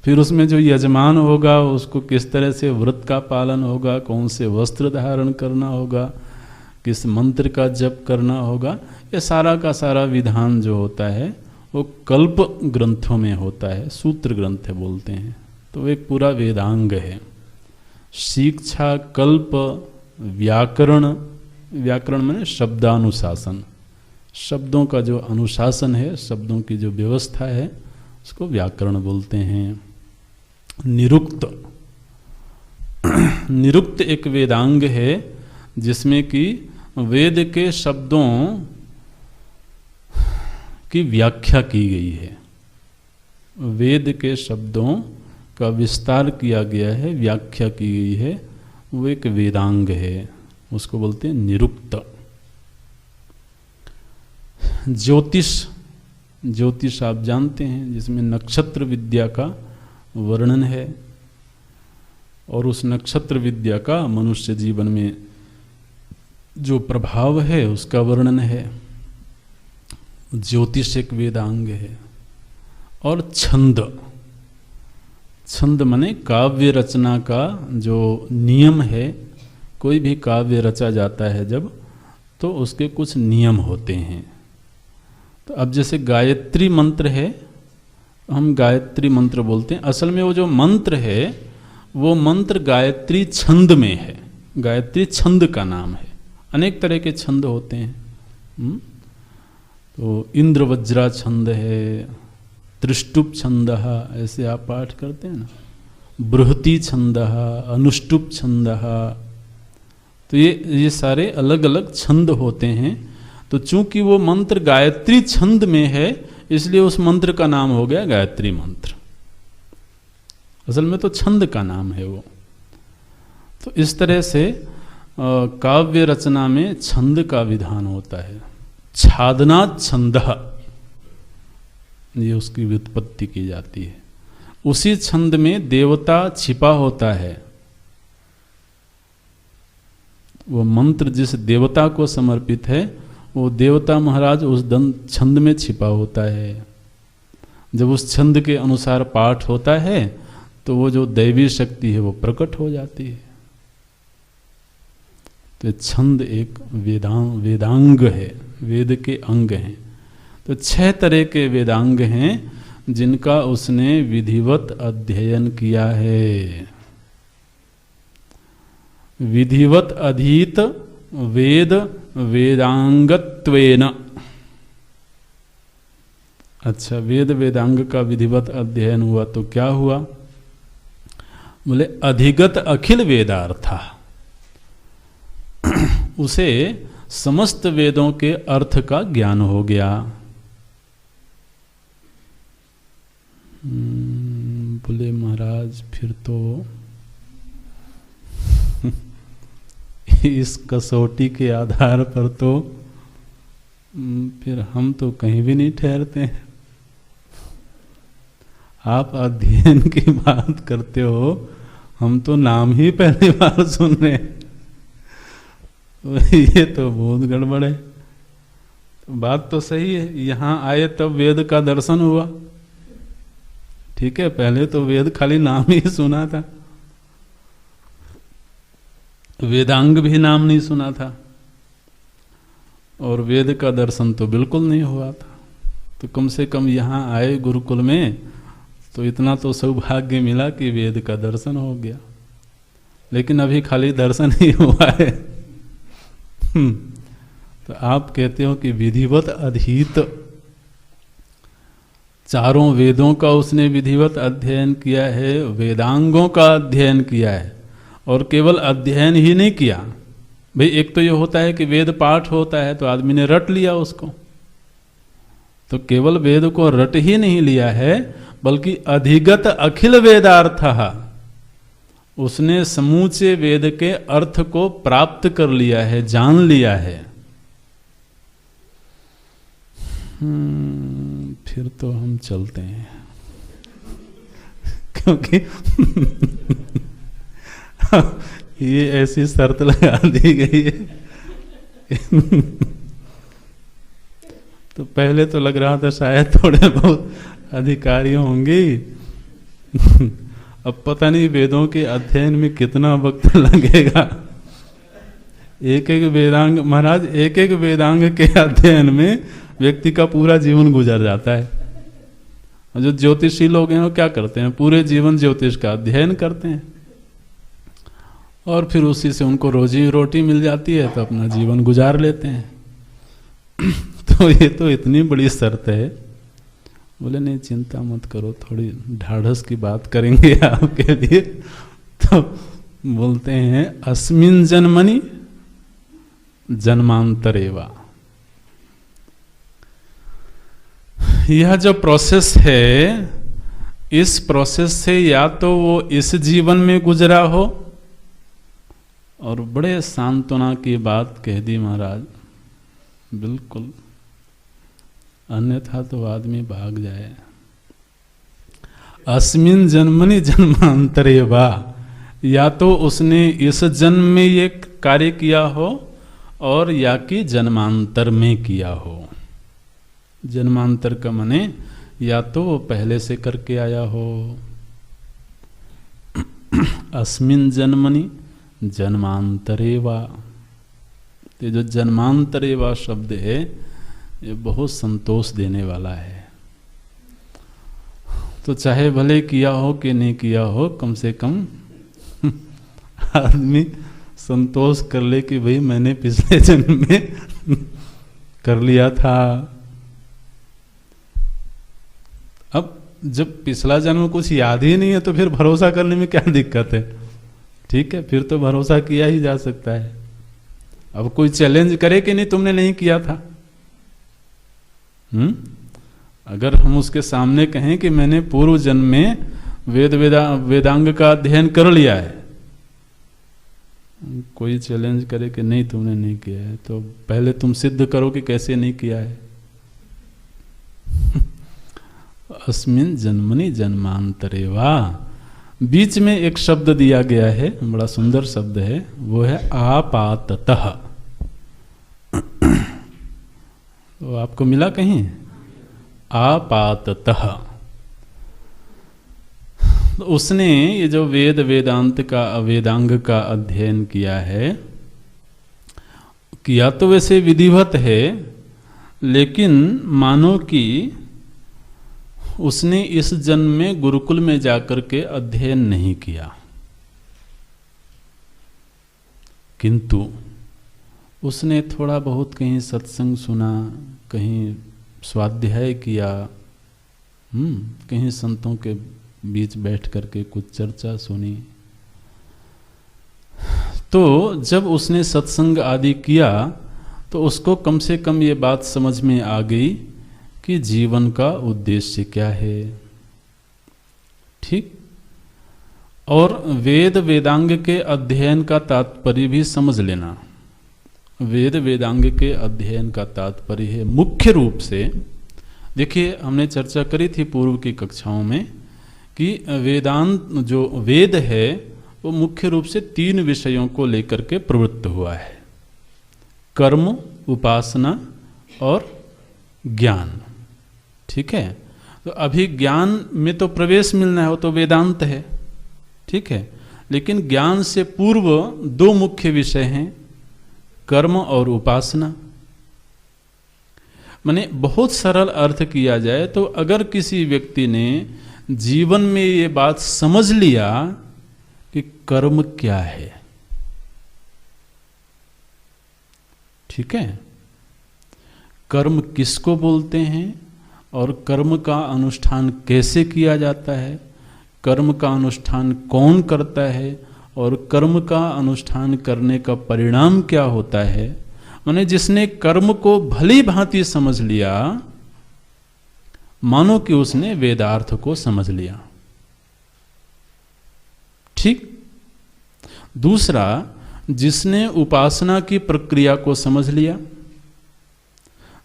फिर उसमें जो यजमान होगा उसको किस तरह से व्रत का पालन होगा, कौन से वस्त्र धारण करना होगा, किस मंत्र का जप करना होगा, ये सारा का सारा विधान जो होता है वो कल्प ग्रंथों में होता है, सूत्र ग्रंथ बोलते हैं। तो एक पूरा वेदांग है। शिक्षा, कल्प, व्याकरण। व्याकरण माने शब्दानुशासन। शब्दों का जो अनुशासन है, शब्दों की जो व्यवस्था है उसको व्याकरण बोलते हैं। निरुक्त। निरुक्त एक वेदांग है जिसमें कि वेद के शब्दों की व्याख्या की गई है। वेद के शब्दों का विस्तार किया गया है, व्याख्या की गई है वो एक वेदांग है, उसको बोलते हैं निरुक्त। ज्योतिष आप जानते हैं, जिसमें नक्षत्र विद्या का वर्णन है, और उस नक्षत्र विद्या का मनुष्य जीवन में जो प्रभाव है उसका वर्णन है। ज्योतिष एक वेदांग है। और छंद माने काव्य रचना का जो नियम है, कोई भी काव्य रचा जाता है जब, तो उसके कुछ नियम होते हैं। तो अब जैसे गायत्री मंत्र है, हम गायत्री मंत्र बोलते हैं, असल में वो जो मंत्र है वो मंत्र गायत्री छंद में है। गायत्री छंद का नाम है। अनेक तरह के छंद होते हैं। तो इंद्र वज्रा छंद है, त्रिष्टुप छंद, ऐसे आप पाठ करते हैं ना, बृहति छंद, अनुष्टुप छंद। तो ये सारे अलग अलग छंद होते हैं। तो चूंकि वो मंत्र गायत्री छंद में है, इसलिए उस मंत्र का नाम हो गया गायत्री मंत्र। असल में तो छंद का नाम है वो। तो इस तरह से काव्य रचना में छंद का विधान होता है। छादनात् छंदः, ये उसकी व्युत्पत्ति की जाती है। उसी छंद में देवता छिपा होता है। वो मंत्र जिस देवता को समर्पित है, वो देवता महाराज उस छंद में छिपा होता है। जब उस छंद के अनुसार पाठ होता है तो वो जो दैवी शक्ति है वो प्रकट हो जाती है। तो छंद एक वेदांग है, वेद के अंग हैं। तो 6 तरह के वेदांग हैं जिनका उसने विधिवत अध्ययन किया है। विधिवत अधीत वेद वेदांगत्वेन। अच्छा, वेद वेदांग का विधिवत अध्ययन हुआ तो क्या हुआ? बोले अधिगत अखिल वेदार्था, उसे समस्त वेदों के अर्थ का ज्ञान हो गया। बोले महाराज फिर तो इस कसौटी के आधार पर तो फिर हम तो कहीं भी नहीं ठहरते हैं। आप अध्ययन की बात करते हो, हम तो नाम ही पहली बार सुन रहे हैं। ये तो बहुत गड़बड़ है। बात तो सही है, यहाँ आए तब वेद का दर्शन हुआ। ठीक है, पहले तो वेद खाली नाम ही सुना था, वेदांग भी नाम नहीं सुना था, और वेद का दर्शन तो बिल्कुल नहीं हुआ था। तो कम से कम यहाँ आए गुरुकुल में तो इतना तो सौभाग्य मिला कि वेद का दर्शन हो गया। लेकिन अभी खाली दर्शन ही हुआ है। तो आप कहते हो कि विधिवत अधीत, चारों वेदों का उसने विधिवत अध्ययन किया है, वेदांगों का अध्ययन किया है। और केवल अध्ययन ही नहीं किया भाई, एक तो ये होता है कि वेद पाठ होता है तो आदमी ने रट लिया उसको। तो केवल वेद को रट ही नहीं लिया है, बल्कि अधिगत अखिल वेदार्थः, उसने समूचे वेद के अर्थ को प्राप्त कर लिया है, जान लिया है। फिर तो हम चलते हैं, क्योंकि ये ऐसी शर्त लगा दी गई है। तो पहले तो लग रहा था शायद थोड़े बहुत अधिकारी होंगे। अब पता नहीं वेदों के अध्ययन में कितना वक्त लगेगा। एक एक वेदांग, महाराज एक एक वेदांग के अध्ययन में व्यक्ति का पूरा जीवन गुजर जाता है। जो ज्योतिषी लोग हैं वो क्या करते हैं, पूरे जीवन ज्योतिष का अध्ययन करते हैं, और फिर उसी से उनको रोजी रोटी मिल जाती है तो अपना जीवन गुजार लेते हैं। तो ये तो इतनी बड़ी शर्त है। बोले नहीं, चिंता मत करो, थोड़ी ढाढ़स की बात करेंगे आपके लिए। तो बोलते हैं अस्मिन् जन्मनि जन्मांतरेवा। यह जो प्रोसेस है, इस प्रोसेस से या तो वो इस जीवन में गुजरा हो और बड़े सांत्वना की बात कह दी महाराज, बिल्कुल, अन्यथा तो आदमी भाग जाए। अस्मिन जन्मनि जन्मांतरे वा, या तो उसने इस जन्म में ये कार्य किया हो और या कि जन्मांतर में किया हो। जन्मांतर का माने या तो वो पहले से करके आया हो। अस्मिन जन्मनि जन्मांतरे वा, ये जो जन्मांतरे वा शब्द है ये बहुत संतोष देने वाला है। तो चाहे भले किया हो कि नहीं किया हो, कम से कम आदमी संतोष कर ले कि भाई मैंने पिछले जन्म में कर लिया था। अब जब पिछला जन्म कुछ याद ही नहीं है तो फिर भरोसा करने में क्या दिक्कत है? ठीक है, फिर तो भरोसा किया ही जा सकता है। अब कोई चैलेंज करे कि नहीं तुमने नहीं किया था, अगर हम उसके सामने कहें कि मैंने पूर्व जन्म में वेदांग का अध्ययन कर लिया है, कोई चैलेंज करे कि नहीं तुमने नहीं किया है, तो पहले तुम सिद्ध करो कि कैसे नहीं किया है। अस्मिन जन्मनि जन्मांतरे वा, बीच में एक शब्द दिया गया है, बड़ा सुंदर शब्द है, वो है आपाततः। तो आपको मिला कहीं? आपाततः। तो उसने ये जो वेदांत का वेदांग का अध्ययन किया है, किया तो वैसे विधिवत है, लेकिन मानो कि उसने इस जन्म में गुरुकुल में जाकर के अध्ययन नहीं किया, किंतु उसने थोड़ा बहुत कहीं सत्संग सुना, कहीं स्वाध्याय किया, कहीं संतों के बीच बैठ करके कुछ चर्चा सुनी। तो जब उसने सत्संग आदि किया तो उसको कम से कम ये बात समझ में आ गई कि जीवन का उद्देश्य क्या है। ठीक, और वेदांग के अध्ययन का तात्पर्य भी समझ लेना। वेदांग के अध्ययन का तात्पर्य है मुख्य रूप से, देखिए हमने चर्चा करी थी पूर्व की कक्षाओं में कि वेदांत जो वेद है वो मुख्य रूप से 3 विषयों को लेकर के प्रवृत्त हुआ है, कर्म, उपासना और ज्ञान। ठीक है, तो अभी ज्ञान में तो प्रवेश मिलना है, वो तो वेदांत है। ठीक है, लेकिन ज्ञान से पूर्व 2 मुख्य विषय हैं, कर्म और उपासना। माने बहुत सरल अर्थ किया जाए तो अगर किसी व्यक्ति ने जीवन में ये बात समझ लिया कि कर्म क्या है, ठीक है, कर्म किसको बोलते हैं और कर्म का अनुष्ठान कैसे किया जाता है, कर्म का अनुष्ठान कौन करता है और कर्म का अनुष्ठान करने का परिणाम क्या होता है, माने जिसने कर्म को भली भांति समझ लिया, मानो कि उसने वेदार्थ को समझ लिया। ठीक। दूसरा, जिसने उपासना की प्रक्रिया को समझ लिया,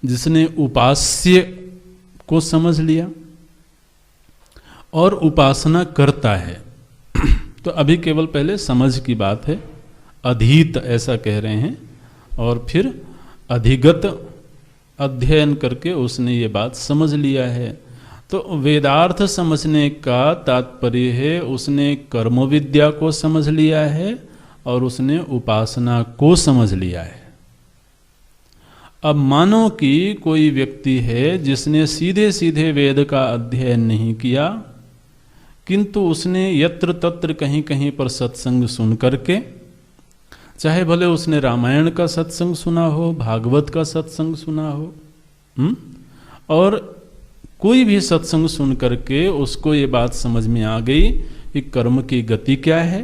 जिसने उपास्य को समझ लिया और उपासना करता है, तो अभी केवल पहले समझ की बात है, अधीत ऐसा कह रहे हैं, और फिर अधिगत अध्ययन करके उसने ये बात समझ लिया है। तो वेदार्थ समझने का तात्पर्य है उसने कर्म विद्या को समझ लिया है और उसने उपासना को समझ लिया है। अब मानो कि कोई व्यक्ति है जिसने सीधे सीधे वेद का अध्ययन नहीं किया, किंतु उसने यत्र तत्र कहीं कहीं पर सत्संग सुन करके, चाहे भले उसने रामायण का सत्संग सुना हो, भागवत का सत्संग सुना हो, और कोई भी सत्संग सुन करके उसको ये बात समझ में आ गई कि कर्म की गति क्या है,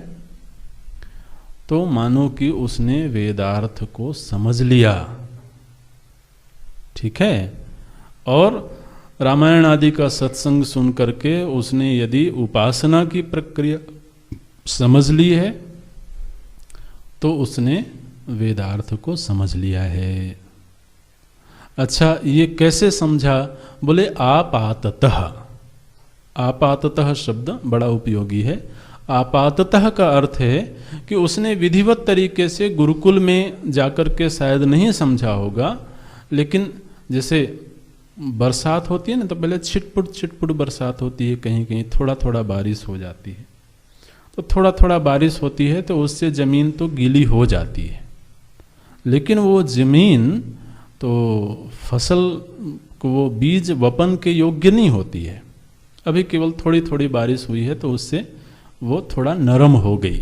तो मानो कि उसने वेदार्थ को समझ लिया। ठीक है। और रामायण आदि का सत्संग सुन करके उसने यदि उपासना की प्रक्रिया समझ ली है, तो उसने वेदार्थ को समझ लिया है। अच्छा, ये कैसे समझा? बोले आपाततः। आपाततः शब्द बड़ा उपयोगी है। आपाततः का अर्थ है कि उसने विधिवत तरीके से गुरुकुल में जाकर के शायद नहीं समझा होगा, लेकिन जैसे बरसात होती है ना, तो पहले छिटपुट बरसात होती है, कहीं कहीं थोड़ा थोड़ा बारिश हो जाती है। तो थोड़ा थोड़ा बारिश होती है तो उससे ज़मीन तो गीली हो जाती है, लेकिन वो ज़मीन तो फसल को, वो बीज वपन के योग्य नहीं होती है। अभी केवल थोड़ी थोड़ी बारिश हुई है तो उससे वो थोड़ा नरम हो गई।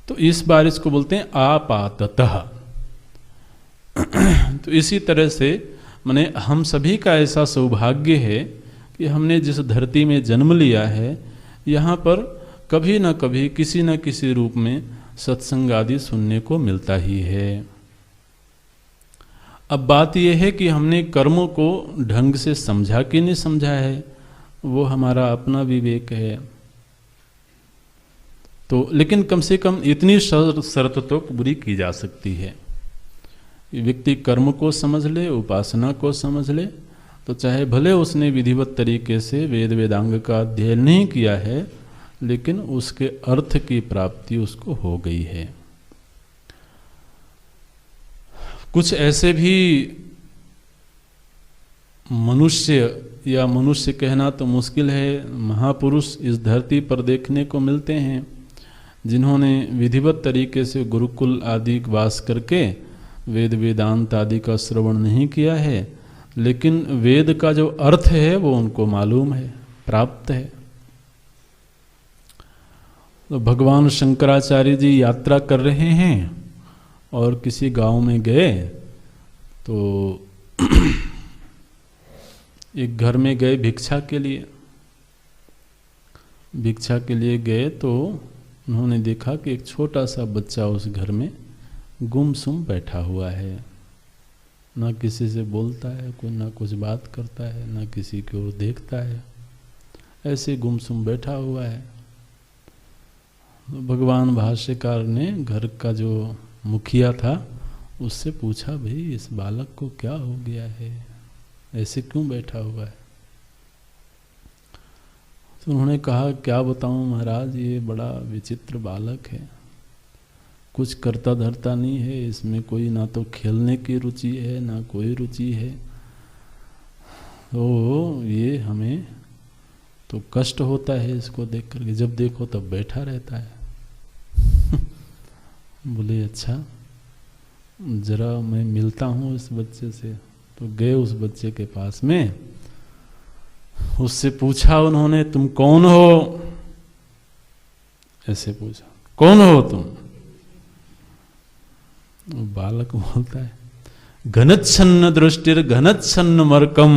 तो इस बारिश को बोलते हैं आपाततः। तो इसी तरह से माने हम सभी का ऐसा सौभाग्य है कि हमने जिस धरती में जन्म लिया है, यहाँ पर कभी न कभी किसी न किसी रूप में सत्संग आदि सुनने को मिलता ही है। अब बात यह है कि हमने कर्मों को ढंग से समझा कि नहीं समझा है, वो हमारा अपना विवेक है। तो लेकिन कम से कम इतनी शर्त तो पूरी की जा सकती है, व्यक्ति कर्म को समझ ले, उपासना को समझ ले, तो चाहे भले उसने विधिवत तरीके से वेद वेदांग का अध्ययन नहीं किया है, लेकिन उसके अर्थ की प्राप्ति उसको हो गई है। कुछ ऐसे भी मनुष्य, या मनुष्य कहना तो मुश्किल है, महापुरुष इस धरती पर देखने को मिलते हैं, जिन्होंने विधिवत तरीके से गुरुकुल आदि वास करके वेद वेदांत आदि का श्रवण नहीं किया है, लेकिन वेद का जो अर्थ है वो उनको मालूम है, प्राप्त है। तो भगवान शंकराचार्य जी यात्रा कर रहे हैं और किसी गांव में गए, तो एक घर में गए भिक्षा के लिए। भिक्षा के लिए गए तो उन्होंने देखा कि एक छोटा सा बच्चा उस घर में गुमसुम बैठा हुआ है, ना किसी से बोलता है, कोई ना कुछ बात करता है, ना किसी की ओर देखता है, ऐसे गुमसुम बैठा हुआ है। भगवान भाष्यकार ने घर का जो मुखिया था उससे पूछा, भाई इस बालक को क्या हो गया है, ऐसे क्यों बैठा हुआ है? तो उन्होंने कहा, क्या बताऊं महाराज, ये बड़ा विचित्र बालक है, कुछ करता धरता नहीं है, इसमें कोई ना तो खेलने की रुचि है ना कोई रुचि है, तो ये हमें तो कष्ट होता है इसको देख करके, जब देखो तब बैठा रहता है। बोले अच्छा, जरा मैं मिलता हूँ इस बच्चे से। तो गए उस बच्चे के पास में, उससे पूछा उन्होंने, तुम कौन हो? ऐसे पूछा, कौन हो तुम? बालक बोलता है, घनच्छन्न दृष्टिर घनच्छन्न मर्कम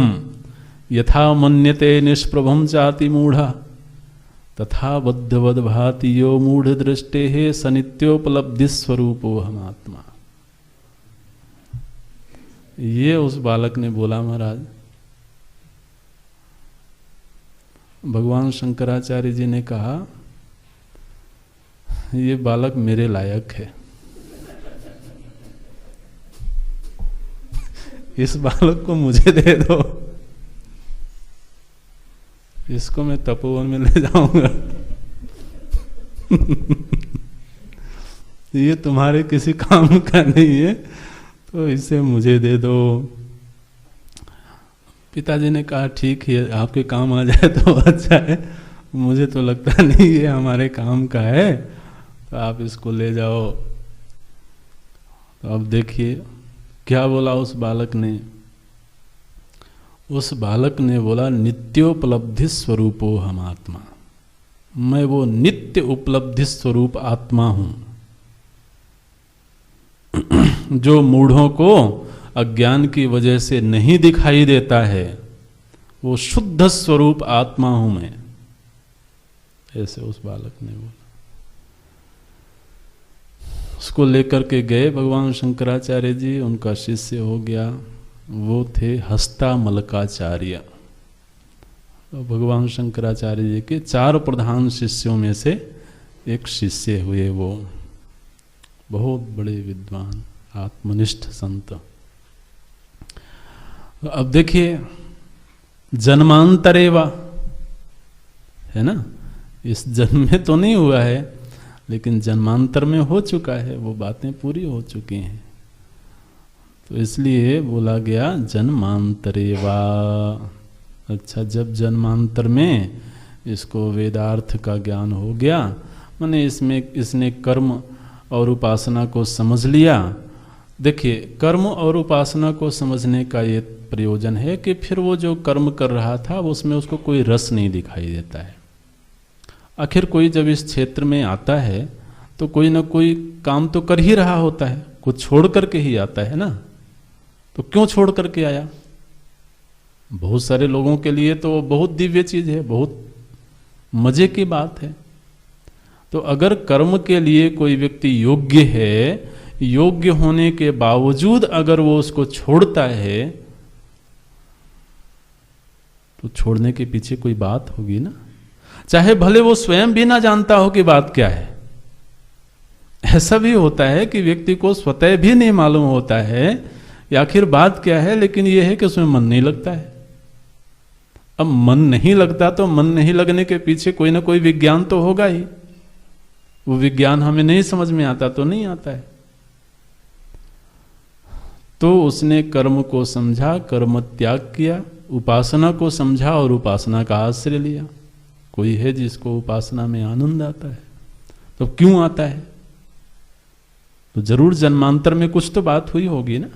यथा मन्यते निष्प्रभम चाति मूढ़ा तथा बद्धवद भाति यो मूढ़ दृष्टे है सनित्योपलब्धि स्वरूपो हम आत्मा। ये उस बालक ने बोला, महाराज भगवान शंकराचार्य जी ने कहा, ये बालक मेरे लायक है, इस बालक को मुझे दे दो, इसको मैं तपोवन में ले जाऊंगा। ये तुम्हारे किसी काम का नहीं है, तो इसे मुझे दे दो। पिताजी ने कहा, ठीक है, आपके काम आ जाए तो अच्छा है, मुझे तो लगता नहीं ये हमारे काम का है, तो आप इसको ले जाओ। तो अब देखिए क्या बोला उस बालक ने। उस बालक ने बोला, नित्योपलब्धि स्वरूपो हम आत्मा, मैं वो नित्य उपलब्धि स्वरूप आत्मा हूं, जो मूढ़ों को अज्ञान की वजह से नहीं दिखाई देता है, वो शुद्ध स्वरूप आत्मा हूं मैं, ऐसे उस बालक ने बोला। उसको लेकर के गए भगवान शंकराचार्य जी, उनका शिष्य हो गया। वो थे हस्तामलकाचार्य। तो भगवान शंकराचार्य जी के 4 प्रधान शिष्यों में से एक शिष्य हुए वो। बहुत बड़े विद्वान आत्मनिष्ठ संत। अब देखिए, जन्मांतरेवा है ना, इस जन्म में तो नहीं हुआ है, लेकिन जन्मांतर में हो चुका है, वो बातें पूरी हो चुकी हैं। तो इसलिए बोला गया जन्मांतरेवा। अच्छा, जब जन्मांतर में इसको वेदार्थ का ज्ञान हो गया, माने इसने कर्म और उपासना को समझ लिया। देखिए, कर्म और उपासना को समझने का ये प्रयोजन है कि फिर वो जो कर्म कर रहा था उसमें उसको कोई रस नहीं दिखाई देता है। आखिर कोई जब इस क्षेत्र में आता है तो कोई ना कोई काम तो कर ही रहा होता है, कुछ छोड़ करके ही आता है ना। तो क्यों छोड़ करके आया? बहुत सारे लोगों के लिए तो बहुत दिव्य चीज है, बहुत मजे की बात है। तो अगर कर्म के लिए कोई व्यक्ति योग्य है, योग्य होने के बावजूद अगर वो उसको छोड़ता है, तो छोड़ने के पीछे कोई बात होगी ना, चाहे भले वो स्वयं भी ना जानता हो कि बात क्या है। ऐसा भी होता है कि व्यक्ति को स्वतः भी नहीं मालूम होता है या आखिर बात क्या है, लेकिन यह है कि उसमें मन नहीं लगता है। अब मन नहीं लगता तो मन नहीं लगने के पीछे कोई ना कोई विज्ञान तो होगा ही। वो विज्ञान हमें नहीं समझ में आता तो नहीं आता है। तो उसने कर्म को समझा, कर्म त्याग किया, उपासना को समझा और उपासना का आश्रय लिया। कोई है जिसको उपासना में आनंद आता है, तो क्यों आता है? तो जरूर जन्मांतर में कुछ तो बात हुई होगी ना।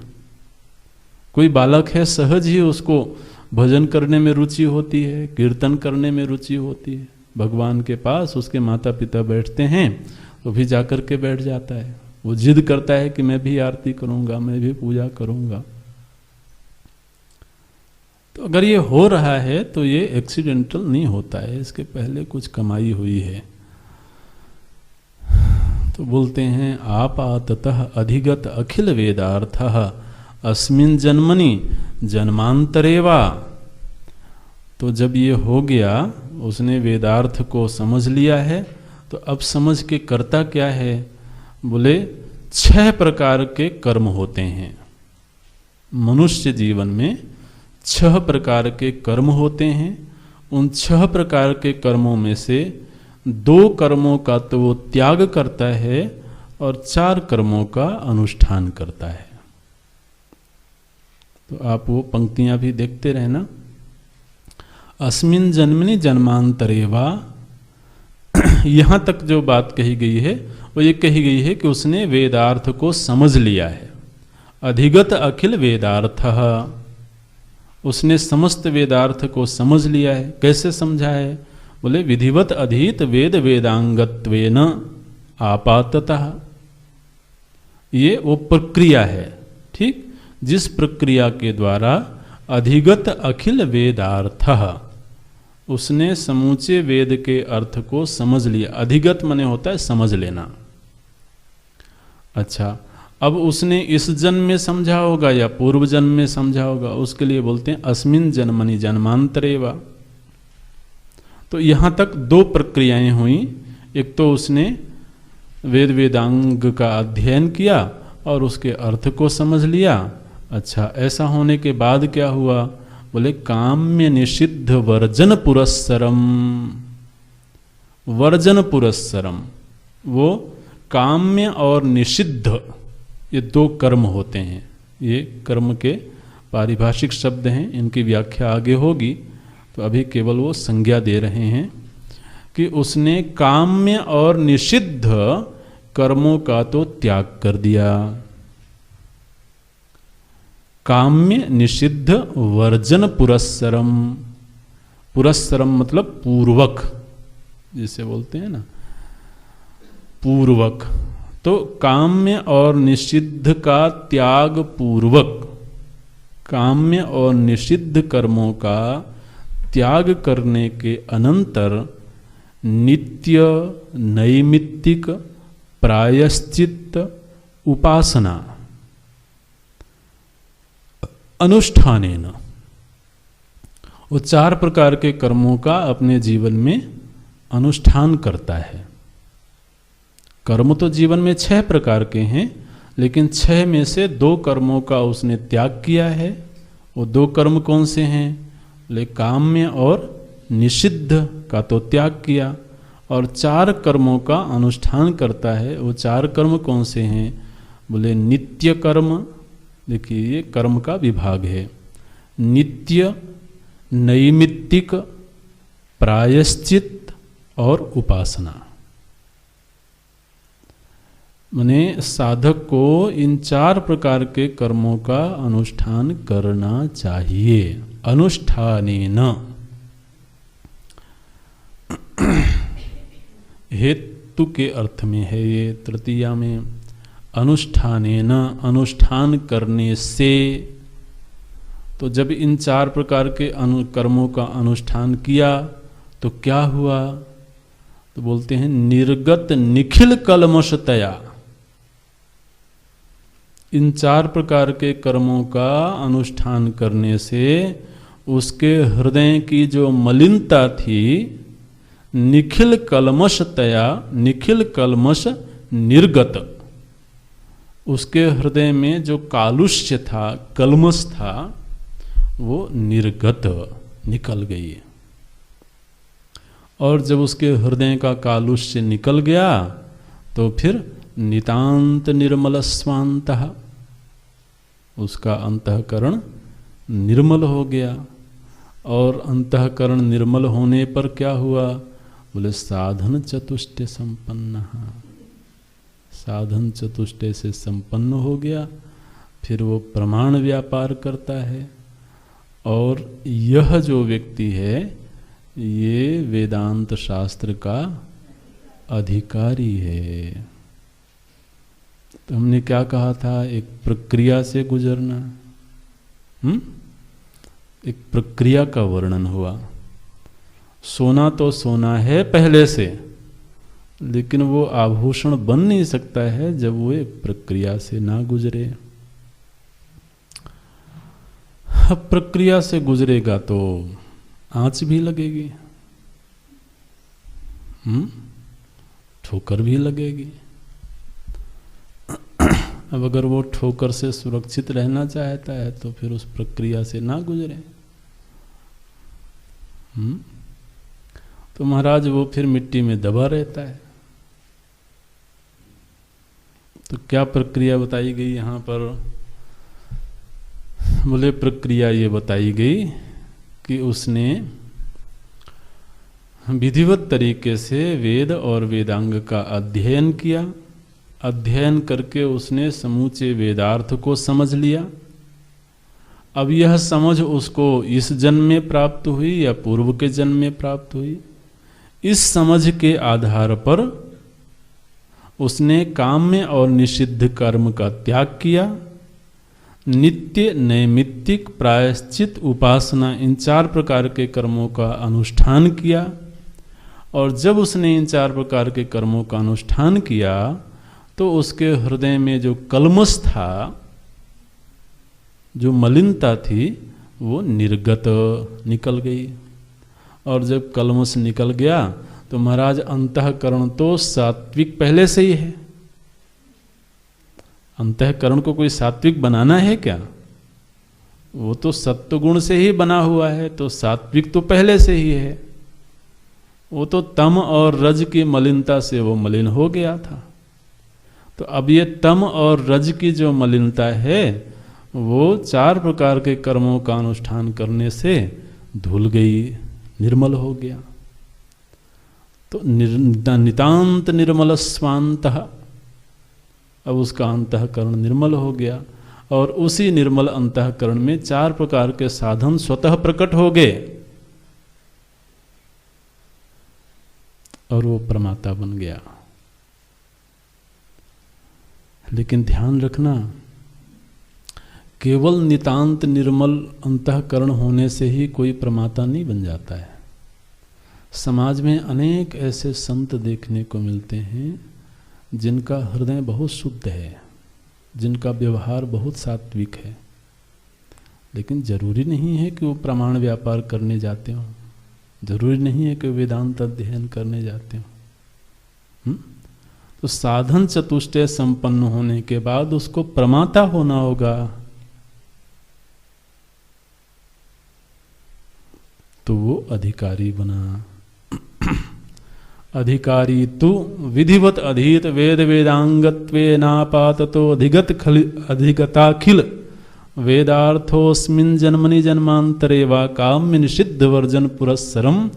कोई बालक है, सहज ही उसको भजन करने में रुचि होती है, कीर्तन करने में रुचि होती है। भगवान के पास उसके माता पिता बैठते हैं तो भी जाकर के बैठ जाता है। वो जिद करता है कि मैं भी आरती करूंगा, मैं भी पूजा करूंगा। तो अगर ये हो रहा है तो ये एक्सीडेंटल नहीं होता है, इसके पहले कुछ कमाई हुई है। तो बोलते हैं आपाततः अधिगत अखिल वेदार्थः अस्मिन् जन्मनि जन्मांतरेवा। तो जब ये हो गया, उसने वेदार्थ को समझ लिया है, तो अब समझ के करता क्या है? बोले 6 प्रकार के कर्म होते हैं। मनुष्य जीवन में 6 प्रकार के कर्म होते हैं। उन 6 प्रकार के कर्मों में से 2 कर्मों का तो वो त्याग करता है और 4 कर्मों का अनुष्ठान करता है। तो आप वो पंक्तियां भी देखते रहना। अस्मिन् जन्मनि जन्मांतरेवा, यहां तक जो बात कही गई है वो ये कही गई है कि उसने वेदार्थ को समझ लिया है। अधिगत अखिल वेदार्थः, उसने समस्त वेदार्थ को समझ लिया है। कैसे समझा है? बोले विधिवत अधीत वेद वेदांगत्वेन आपाततः। ये वो प्रक्रिया है, ठीक, जिस प्रक्रिया के द्वारा अधिगत अखिल वेदार्थः, उसने समूचे वेद के अर्थ को समझ लिया। अधिगत माने होता है समझ लेना। अच्छा, अब उसने इस जन्म में समझा होगा या पूर्व जन्म में समझा होगा, उसके लिए बोलते हैं अस्मिन् जन्मनि जन्मांतरेवा। तो यहां तक 2 प्रक्रियाएं हुई। एक तो उसने वेद वेदांग का अध्ययन किया और उसके अर्थ को समझ लिया। अच्छा, ऐसा होने के बाद क्या हुआ? बोले काम्य निषिद्ध वर्जन पुरस्सरम। वर्जन पुरस्सरम, वो काम्य और निषिद्ध, ये 2 कर्म होते हैं। ये कर्म के पारिभाषिक शब्द हैं, इनकी व्याख्या आगे होगी। तो अभी केवल वो संज्ञा दे रहे हैं कि उसने काम्य और निषिद्ध कर्मों का तो त्याग कर दिया। काम्य निषिद्ध वर्जन पुरस्सरम। पुरस्सरम मतलब पूर्वक, जिसे बोलते हैं ना, पूर्वक। तो काम्य और निषिद्ध का त्याग पूर्वक, काम्य और निषिद्ध कर्मों का त्याग करने के अनंतर नित्य नैमित्तिक प्रायश्चित्त उपासना अनुष्ठानेन, वो 4 प्रकार के कर्मों का अपने जीवन में अनुष्ठान करता है। कर्म तो जीवन में 6 प्रकार के हैं, लेकिन 6 में से 2 कर्मों का उसने त्याग किया है। वो 2 कर्म कौन से हैं? बोले काम्य और निषिद्ध का तो त्याग किया, और 4 कर्मों का अनुष्ठान करता है। वो 4 कर्म कौन से हैं? बोले नित्य कर्म। देखिए ये कर्म का विभाग है। नित्य, नैमित्तिक, प्रायश्चित और उपासना। माने साधक को इन 4 प्रकार के कर्मों का अनुष्ठान करना चाहिए। अनुष्ठानेन, हेतु के अर्थ में है ये तृतीया में। अनुष्ठानेन, अनुष्ठान करने से। तो जब इन 4 प्रकार के कर्मों का अनुष्ठान किया तो क्या हुआ? तो बोलते हैं निर्गत निखिल कलमशतया। इन 4 प्रकार के कर्मों का अनुष्ठान करने से उसके हृदय की जो मलिनता थी, निखिल कलमशतया, निखिल कलमश निर्गत, उसके हृदय में जो कालुष्य था, कलमश था, वो निर्गत, निकल गई। और जब उसके हृदय का कालुष्य निकल गया तो फिर नितांत निर्मल स्वांतः, उसका अंतःकरण निर्मल हो गया। और अंतःकरण निर्मल होने पर क्या हुआ? बोले साधन चतुष्टय संपन्न, साधन चतुष्टय से संपन्न हो गया। फिर वो प्रमाण व्यापार करता है। और यह जो व्यक्ति है ये वेदांत शास्त्र का अधिकारी है। तो हमने क्या कहा था? एक प्रक्रिया से गुजरना। एक प्रक्रिया का वर्णन हुआ। सोना तो सोना है पहले से, लेकिन वो आभूषण बन नहीं सकता है जब वो एक प्रक्रिया से ना गुजरे। अब प्रक्रिया से गुजरेगा तो आंच भी लगेगी, ठोकर भी लगेगी। अब अगर वो ठोकर से सुरक्षित रहना चाहता है तो फिर उस प्रक्रिया से ना गुजरे। तो महाराज वो फिर मिट्टी में दबा रहता है। तो क्या प्रक्रिया बताई गई यहाँ पर? बोले प्रक्रिया ये बताई गई कि उसने विधिवत तरीके से वेद और वेदांग का अध्ययन किया। अध्ययन करके उसने समूचे वेदार्थ को समझ लिया। अब यह समझ उसको इस जन्म में प्राप्त हुई या पूर्व के जन्म में प्राप्त हुई। इस समझ के आधार पर उसने काम्य और निषिद्ध कर्म का त्याग किया। नित्य, नैमित्तिक, प्रायश्चित, उपासना, इन 4 प्रकार के कर्मों का अनुष्ठान किया। और जब उसने इन 4 प्रकार के कर्मों का अनुष्ठान किया तो उसके हृदय में जो कलमश था, जो मलिनता थी, वो निर्गत, निकल गई। और जब कलमश निकल गया तो महाराज अंतःकरण तो सात्विक पहले से ही है। अंतःकरण को कोई सात्विक बनाना है क्या? वो तो सत्वगुण से ही बना हुआ है, तो सात्विक तो पहले से ही है। वो तो तम और रज की मलिनता से वो मलिन हो गया था। तो अब ये तम और रज की जो मलिनता है वो 4 प्रकार के कर्मों का अनुष्ठान करने से धुल गई, निर्मल हो गया। तो नितांत निर्मल स्वांतः, अब उसका अंतःकरण निर्मल हो गया। और उसी निर्मल अंतःकरण में 4 प्रकार के साधन स्वतः प्रकट हो गए और वो प्रमाता बन गया। लेकिन ध्यान रखना, केवल नितांत निर्मल अंतःकरण होने से ही कोई प्रमाता नहीं बन जाता है। समाज में अनेक ऐसे संत देखने को मिलते हैं जिनका हृदय बहुत शुद्ध है, जिनका व्यवहार बहुत सात्विक है, लेकिन जरूरी नहीं है कि वो प्रमाण व्यापार करने जाते हों, जरूरी नहीं है कि वेदांत अध्ययन करने जाते हों। तो साधन चतुष्टय संपन्न होने के बाद उसको प्रमाता होना होगा। तो वो अधिकारी बना। अधिकारी तु विधिवत अधीत वेद वेदांगत्वे नापाततो अधिगताखिल वेदार्थोस्मिन् जन्मनि जन्मांतरे वा काम्य निषिद्ध वर्जन पुरस्सरम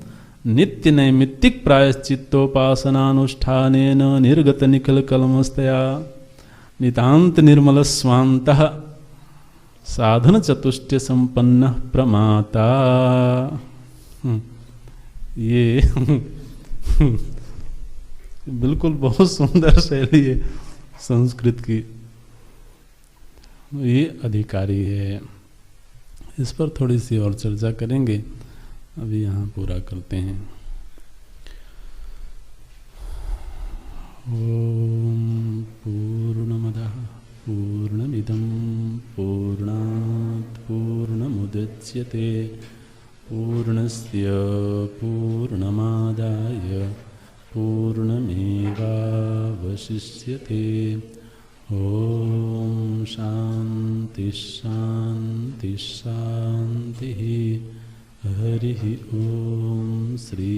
नित्य नैमित्तिक प्रायश्चित्तोपासनानुष्ठानेन निर्गत निखिल कलमस्तया नितांत निर्मल स्वांतः साधन चतुष्टय संपन्न प्रमाता। ये बिल्कुल बहुत सुंदर शैली है संस्कृत की। ये अधिकारी है। इस पर थोड़ी सी और चर्चा करेंगे, अभी यहाँ पूरा करते हैं। ओम पूर्णमदः पूर्णमिदं पूर्णात् पूर्णमुदच्यते पूर्णस्य पूर्णमादाय पूर्णमेवावशिष्यते। ओम शांति शांति शांति। हरि ओम श्री